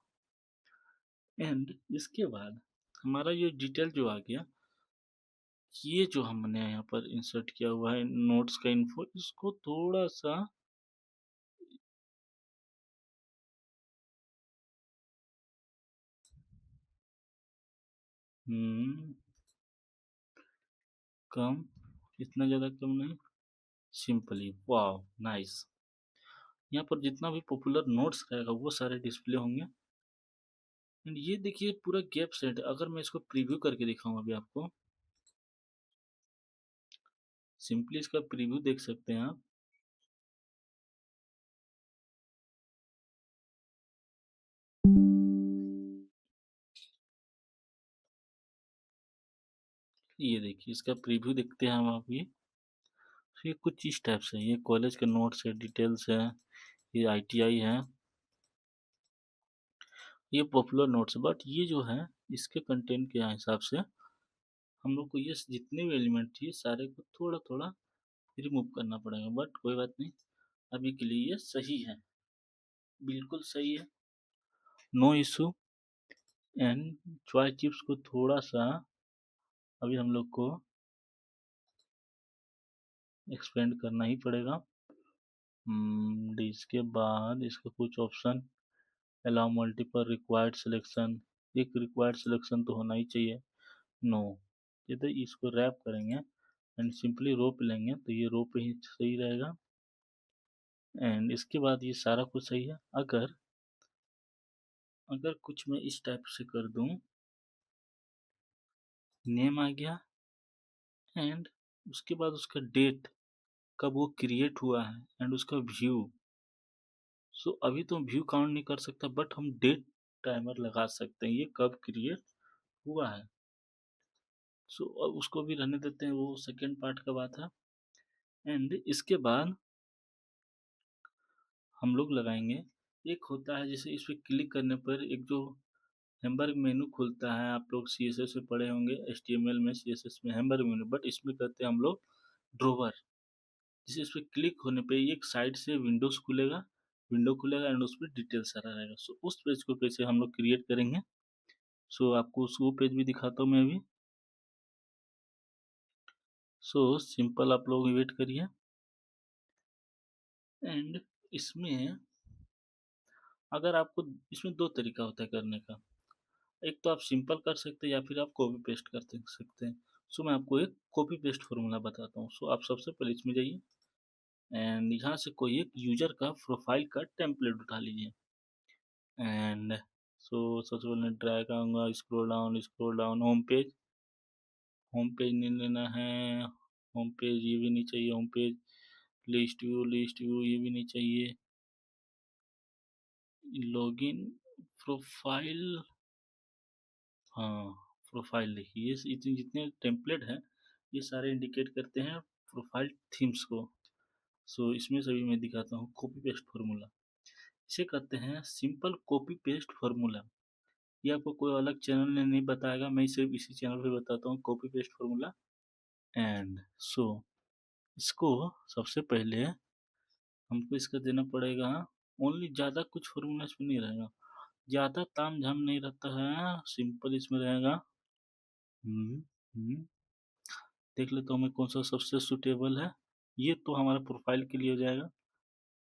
Speaker 1: एंड इसके बाद हमारा ये डिटेल जो आ गया, ये जो हमने यहाँ पर इंसर्ट किया हुआ है नोट्स का इन्फो, इसको थोड़ा सा हम्म कम, इतना ज्यादा कम नहीं, सिंपली वाह नाइस। यहाँ पर जितना भी पॉपुलर नोट्स रहेगा वो सारे डिस्प्ले होंगे। एंड ये देखिए पूरा गैप सेट, अगर मैं इसको प्रीव्यू करके दिखाऊं अभी आपको, सिंपली इसका प्रीव्यू देख सकते हैं आप। ये देखिए इसका प्रीव्यू देखते हैं हम अभी। तो ये कुछ इस टाइप से, ये कॉलेज के नोट्स है, डिटेल्स है, ये आईटीआई है, ये पॉपुलर नोट्स है। बट ये जो है इसके कंटेंट के हिसाब से हम लोग को ये जितने भी एलिमेंट चाहिए सारे को थोड़ा थोड़ा रिमूव करना पड़ेगा, बट कोई बात नहीं, अभी के लिए ये सही है, बिल्कुल सही है, no issue. And choice chips को थोड़ा सा अभी हम लोग को एक्सपेंड करना ही पड़ेगा। इसके बाद इसका कुछ option, allow multiple required selection, एक रिक्वायर्ड सिलेक्शन तो होना ही चाहिए, नो। ये तो इसको रैप करेंगे एंड सिंपली रो पे लेंगे तो ये रो पे ही सही रहेगा। एंड इसके बाद ये सारा कुछ सही है। अगर अगर कुछ मैं इस टाइप से कर दूं, नेम आ गया एंड उसके बाद उसका डेट कब वो क्रिएट हुआ है एंड उसका व्यू। सो अभी तो व्यू काउंट नहीं कर सकता, बट हम डेट टाइमर लगा सकते हैं ये कब क्रिएट हुआ है। सो अब उसको भी रहने देते हैं, वो सेकेंड पार्ट का बात है। एंड इसके बाद हम लोग लगाएंगे, एक होता है जैसे इस पर क्लिक करने पर एक जो हैम्बर्ग मेनू खुलता है, आप लोग सीएसएस में पढ़े होंगे, एचटीएमएल में सीएसएस में हैम्बर्ग मेनू, बट इसमें करते हैं हम लोग ड्रोवर। जैसे इस पर क्लिक होने पे एक साइड से विंडोज खुलेगा, विंडो खुलेगा एंड उस पर डिटेल सारा रहेगा। सो उस पेज को कैसे हम लोग क्रिएट करेंगे, सो आपको वो पेज भी दिखाता हूँ मैं अभी। सो सिंपल आप लोग वेट करिए। एंड इसमें अगर आपको, इसमें दो तरीका होता है करने का, एक तो आप सिंपल कर सकते हैं या फिर आप कॉपी पेस्ट कर सकते हैं। सो मैं आपको एक कॉपी पेस्ट फॉर्मूला बताता हूँ। सो आप सबसे पहले इसमें जाइए एंड यहाँ से कोई एक यूजर का प्रोफाइल का टेम्पलेट उठा लीजिए। एंड सबसे पहले ड्रैग आऊँगा, स्क्रॉल डाउन, होम पेज नहीं लेना है, होम पेज ये भी नहीं चाहिए, होम पेज, लिस्ट व्यू ये भी नहीं चाहिए, लॉगिन, प्रोफाइल, हाँ प्रोफाइल देखिए, ये इतने जितने टेम्पलेट हैं ये सारे इंडिकेट करते हैं प्रोफाइल थीम्स को। सो इसमें सभी मैं दिखाता हूँ कॉपी पेस्ट फार्मूला, इसे कहते हैं सिंपल कॉपी पेस्ट फार्मूला। ये आपको कोई अलग चैनल ने नहीं बताएगा, मैं सिर्फ इसी चैनल पे बताता हूँ copy paste formula. And so इसको सबसे पहले हमको इसका देना पड़ेगा ओनली, ज़्यादा कुछ फार्मूला इसमें नहीं रहेगा, ज़्यादा ताम झाम नहीं रहता है, सिंपल इसमें रहेगा। हम्म हम्म, देख लेता हूँ मैं कौन सा सबसे सुटेबल है। ये तो हमारा प्रोफाइल के लिए हो जाएगा,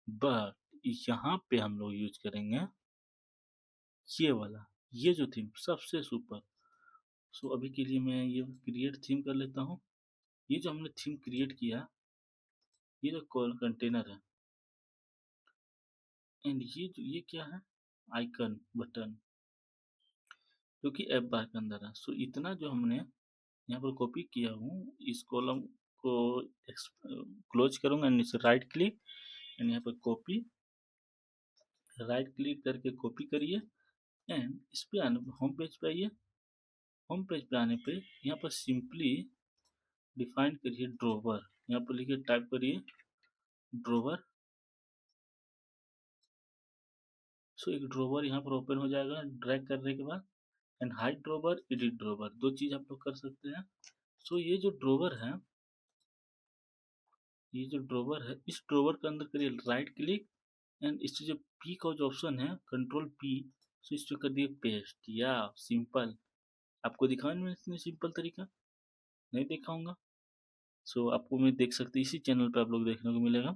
Speaker 1: बट यहाँ पे हम लोग यूज करेंगे ये वाला, ये जो थीम सबसे सुपर। सो अभी के लिए मैं ये क्रिएट थीम कर लेता हूँ। ये जो हमने थीम क्रिएट किया, ये जो कंटेनर है एंड ये क्या है, आइकन बटन, जो कि ऐप बार के अंदर है। सो इतना जो हमने यहाँ पर कॉपी किया हूँ, इस कॉलम को क्लोज करूँगा एंड इसे राइट क्लिक एंड यहाँ पर कॉपी, राइट क्लिक करके कॉपी करिए एंड इस पे आने, होम पेज पे आइए। होम पेज पे आने पे यहाँ पर सिंपली डिफाइन करिए ड्रोवर, यहाँ पर लिखिए, टाइप करिए ड्रोवर सो एक ड्रॉवर यहाँ पर ओपन हो जाएगा ड्रैग करने के बाद, and hide drawer, edit drawer, दो चीज़ आप लोग कर सकते हैं। सो ये जो ड्रॉवर है, ये जो ड्रॉवर है, इस ड्रॉवर के अंदर करिए राइट क्लिक, एंड इससे जो पी का जो ऑप्शन है, कंट्रोल पी, सो इस पे कर दिए पेस्ट। या सिंपल, आपको दिखाऊं मैं इसमें सिंपल तरीका नहीं दिखाऊंगा। सो आपको मैं देख सकते इसी चैनल पे आप लोग देखने को मिलेगा।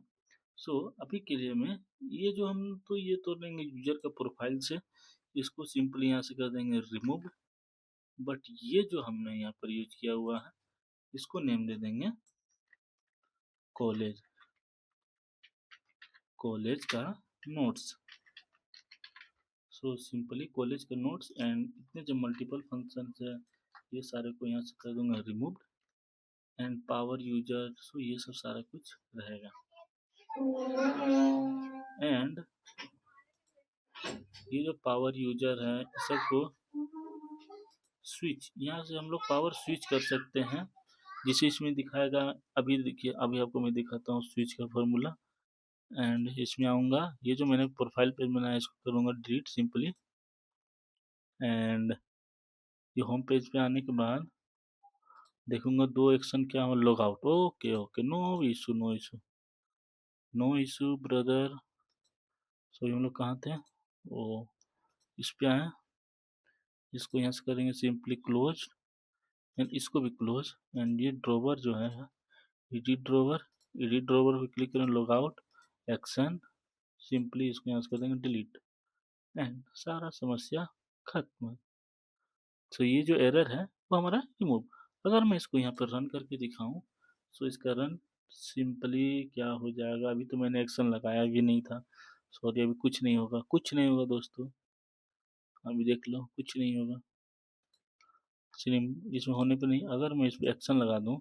Speaker 1: सो अभी के लिए मैं ये जो हम तो ये तो लेंगे यूजर का प्रोफाइल से, इसको सिंपली यहाँ से कर देंगे रिमूव। बट ये जो हमने यहाँ पर यूज किया हुआ है, इसको नेम दे देंगे कॉलेज, कॉलेज का नोट्स। सो सिंपली कॉलेज का नोट्स, एंड इतने जो मल्टीपल फंक्शन है ये सारे को यहाँ से कर दूंगा रिमूव, एंड पावर यूजर, सो ये सब सारा कुछ रहेगा। एंड ये जो पावर यूजर है इस सबको स्विच, यहाँ से हम लोग पावर स्विच कर सकते हैं, जिसे इसमें दिखाएगा। अभी देखिए, अभी आपको मैं दिखाता हूँ स्विच का फॉर्मूला। एंड इसमें आऊँगा, ये जो मैंने प्रोफाइल पेज बनाया इसको करूँगा डिलीट सिंपली। एंड ये होम पेज पे आने के बाद देखूंगा दो एक्शन क्या हो, log out, okay okay, no issue, no issue, no issue brother. So हम लोग कहाँ थे, वो इस पे आए, इसको यहाँ से करेंगे सिंपली क्लोज, एंड इसको भी क्लोज। एंड ये ड्रॉवर जो है, एडिट ड्रॉवर, एडिट ड्रॉवर पे क्लिक करें, लॉग आउट, एक्शन, सिंपली इसको यहाँ से कर देंगे डिलीट, एंड सारा समस्या खत्म। तो ये जो एरर है वो हमारा रिमूव। अगर मैं इसको यहाँ पर रन करके दिखाऊं, तो इसका रन सिंपली क्या हो जाएगा, अभी तो मैंने एक्शन लगाया भी नहीं था, सॉरी, अभी कुछ नहीं होगा, कुछ नहीं होगा दोस्तों, अभी देख लो कुछ नहीं होगा। सिर्फ इसमें होने पर नहीं, अगर मैं इस पर एक्शन लगा दूं,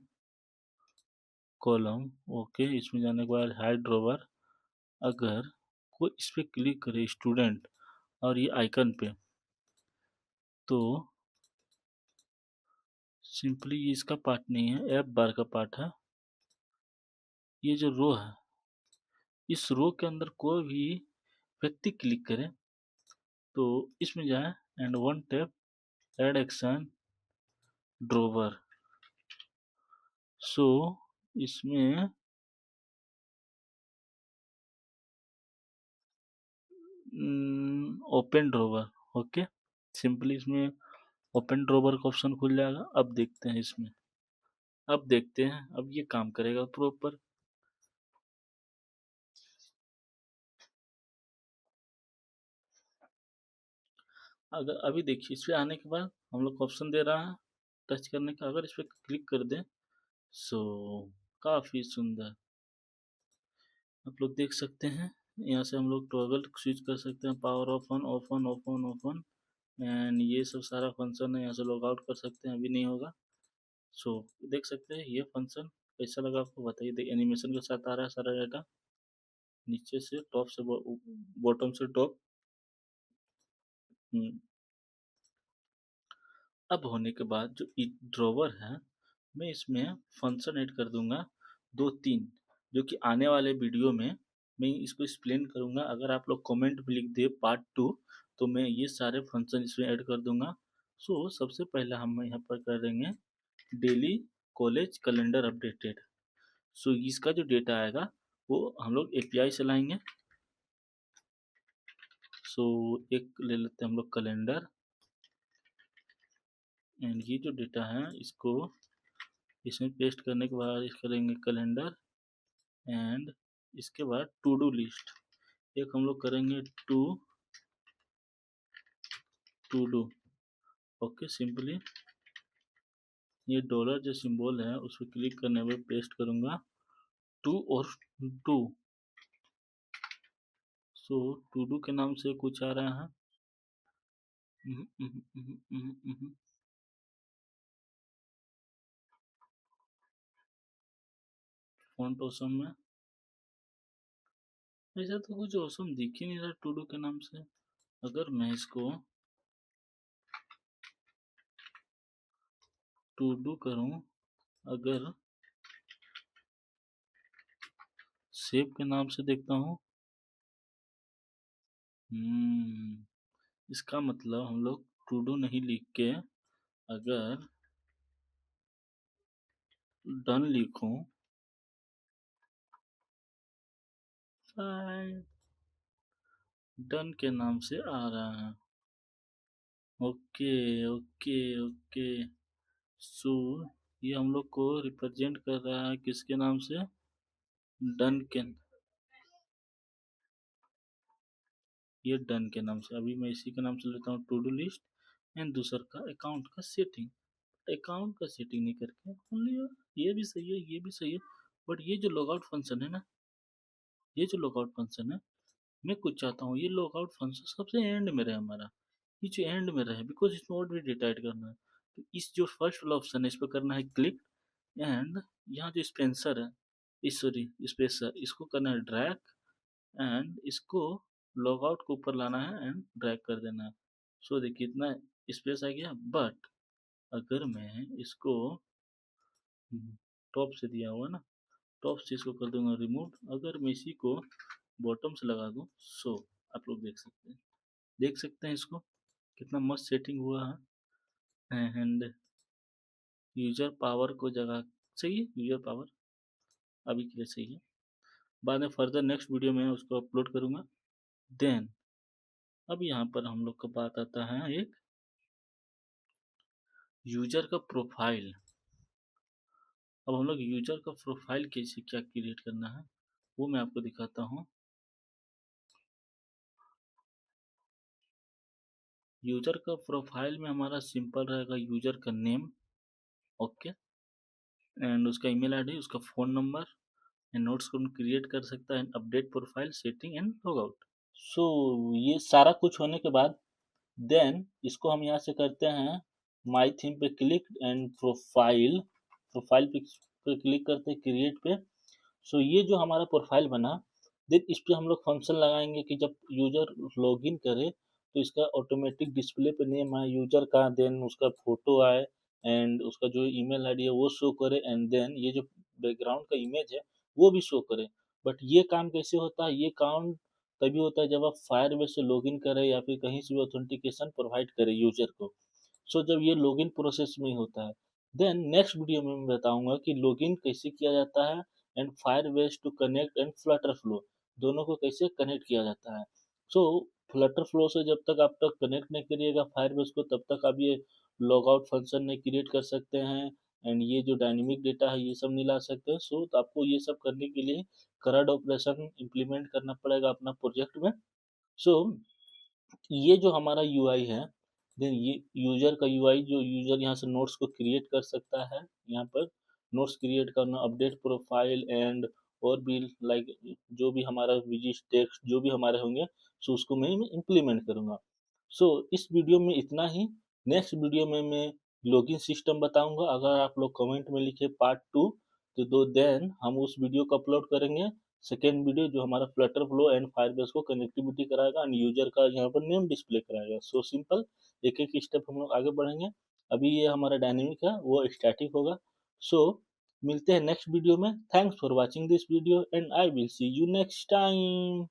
Speaker 1: कॉलम, ओके, इसमें जाने के बाद हाइड ड्रॉवर, अगर कोई इस पर क्लिक करे स्टूडेंट और ये आइकन पे, तो सिंपली ये इसका पार्ट नहीं है, ऐप बार का पार्ट है। ये जो रो है, इस रो के अंदर कोई भी व्यक्ति क्लिक करे तो इसमें जाए, and one tap add action drawer. So इसमें ओपन ड्रॉवर, ओके, सिंपली इसमें ओपन ड्रॉवर का ऑप्शन खुल जाएगा। अब देखते हैं इसमें, अब देखते हैं अब ये काम करेगा प्रॉपर। अगर अभी देखिए इस पे आने के बाद हम लोग को ऑप्शन दे रहा है टच करने का, अगर इस पर क्लिक कर दें, सो काफ़ी सुंदर आप लोग देख सकते हैं। यहाँ से हम लोग टॉगल स्विच कर सकते हैं, power of on, of on, of on, of on, and ये सब सारा फंक्शन है, यहाँ से लॉग आउट कर सकते हैं, अभी नहीं होगा। सो देख सकते हैं ये फंक्शन कैसा लगा आपको बताइए। एनिमेशन के साथ आ रहा है सारा डाटा, नीचे से टॉप से बॉटम से टॉप। अब होने के बाद जो ड्रॉवर है, मैं इसमें फंक्शन ऐड कर दूंगा दो तीन, जो कि आने वाले वीडियो में मैं इसको एक्सप्लेन करूंगा। अगर आप लोग कमेंट में लिख दे पार्ट 2, तो मैं ये सारे फंक्शन इसमें ऐड कर दूंगा। सो सबसे पहला हम यहाँ पर कर देंगे डेली कॉलेज कैलेंडर अपडेटेड। सो इसका जो डेटा आएगा वो हम लोग एपीआई से लाएंगे। सो एक ले लेते हैं हम लोग कैलेंडर, एंड ये जो डेटा है इसको इसमें पेस्ट करने के बाद इस करेंगे कैलेंडर, एंड इसके बाद टू डू लिस्ट, एक हम लोग करेंगे to to do, okay, simply ये डॉलर जो सिंबल है उस पर क्लिक करने पे पेस्ट करूंगा टू और डू। सो टू डू के नाम से कुछ आ रहा है, फॉन्ट ऑसम में ऐसा तो कुछ ऑसम दिख ही नहीं रहा टू डू के नाम से। अगर मैं इसको टू डू करूं, अगर सेव के नाम से देखता हूँ, इसका मतलब हम लोग टू डू नहीं लिख के अगर डन लिखूं, शायद डन के नाम से आ रहा है। Okay, okay, okay. सो ये हम लोग को रिप्रेजेंट कर रहा है किसके नाम से? डन के। ये डन के नाम से। अभी मैं इसी के नाम से लेता हूँ टू डू लिस्ट, एंड दूसरा का अकाउंट का सेटिंग। अकाउंट का सेटिंग नहीं करके ओनली ये भी सही है, ये भी सही है, बट ये जो लॉगआउट फंक्शन है ना, ये जो लॉगआउट फंक्शन है, मैं कुछ चाहता हूँ ये लॉगआउट फंक्शन सबसे एंड में रहे हमारा। ये जो एंड में रहे, बिकॉज इसमें और भी डेटा ऐड करना है। तो इस जो फर्स्ट वाला ऑप्शन है इस पर करना है क्लिक, एंड यहाँ जो स्पेंसर है, इस सॉरी स्पेसर, इसको करना है ड्रैग, एंड इसको लॉगआउट को ऊपर लाना है एंड ड्रैग कर देना है। सो देखिए इतना स्पेस आ गया, बट अगर मैं इसको टॉप से दिया हुआ ना, टॉप से इसको कर दूंगा रिमूव, अगर मैं इसी को बॉटम से लगा दूं, सो आप लोग देख सकते हैं इसको कितना मस्त सेटिंग हुआ है। एंड यूजर पावर को जगह सही है, यूजर पावर अभी के लिए सही है, बाद में फर्दर नेक्स्ट वीडियो में उसको अपलोड करूंगा। देन अब यहाँ पर हम लोग का बात आता है एक यूजर का प्रोफाइल। अब हम लोग यूजर का प्रोफाइल कैसे क्या क्रिएट करना है वो मैं आपको दिखाता हूँ। यूजर का प्रोफाइल में हमारा सिंपल रहेगा यूजर का नेम, ओके, एंड उसका ईमेल आईडी, उसका फ़ोन नंबर, एंड नोट्स को क्रिएट कर सकता है, update profile setting and log out. So ये सारा कुछ होने के बाद देन इसको हम यहाँ से करते हैं माई थीम पे क्लिक, एंड प्रोफाइल, प्रोफाइल पे क्लिक करते हैं क्रिएट पे। सो ये जो हमारा प्रोफाइल बना, देन इस पे हम लोग फंक्शन लगाएंगे कि जब यूजर लॉगिन करे तो इसका ऑटोमेटिक डिस्प्ले पे नेम आए यूजर का, देन उसका फोटो आए, एंड उसका जो ईमेल आईडी है वो शो करे, एंड देन ये जो बैकग्राउंड का इमेज है वो भी शो करे। बट ये काम कैसे होता है? ये काम तभी होता है जब आप फायरबेस से लॉगिन करें या फिर कहीं से भी ऑथेंटिकेशन प्रोवाइड करें यूजर को। सो जब ये लॉगिन प्रोसेस में होता है, देन नेक्स्ट वीडियो में मैं बताऊंगा कि लॉगिन कैसे किया जाता है, and Firebase to connect and Flutter flow दोनों को कैसे कनेक्ट किया जाता है। सो फ्लटर फ्लो से जब तक आप तक कनेक्ट नहीं करिएगा फायरबेस को, तब तक आप ये लॉगआउट फंक्शन नहीं क्रिएट कर सकते हैं, एंड ये जो डायनेमिक डेटा है ये सब नहीं ला सकते हैं। सो तो आपको ये सब करने के लिए करड ऑपरेशन इम्प्लीमेंट करना पड़ेगा अपना प्रोजेक्ट में। सो ये जो हमारा यूआई है, देन ये यूजर का यूआई, जो यूजर यहाँ से नोट्स को क्रिएट कर सकता है, यहाँ पर नोट्स क्रिएट करना, अपडेट प्रोफाइल, एंड और भी लाइक जो भी हमारा विजिट टेक्स्ट जो भी हमारे होंगे, सो उसको मैं इम्प्लीमेंट करूँगा। सो इस वीडियो में इतना ही। नेक्स्ट वीडियो में मैं लॉगिन सिस्टम बताऊंगा। अगर आप लोग कमेंट में लिखे पार्ट टू, तो दो देन हम उस वीडियो को अपलोड करेंगे। सेकेंड वीडियो जो हमारा फ्लटर फ्लो एंड फायरबेस को कनेक्टिविटी कराएगा एंड यूजर का यहाँ पर नेम डिस्प्ले कराएगा। सो सिंपल, एक एक स्टेप हम लोग आगे बढ़ेंगे। अभी ये हमारा डायनेमिक है वो स्टैटिक होगा। सो मिलते हैं नेक्स्ट वीडियो में। Thanks for watching this video and I will see you next time.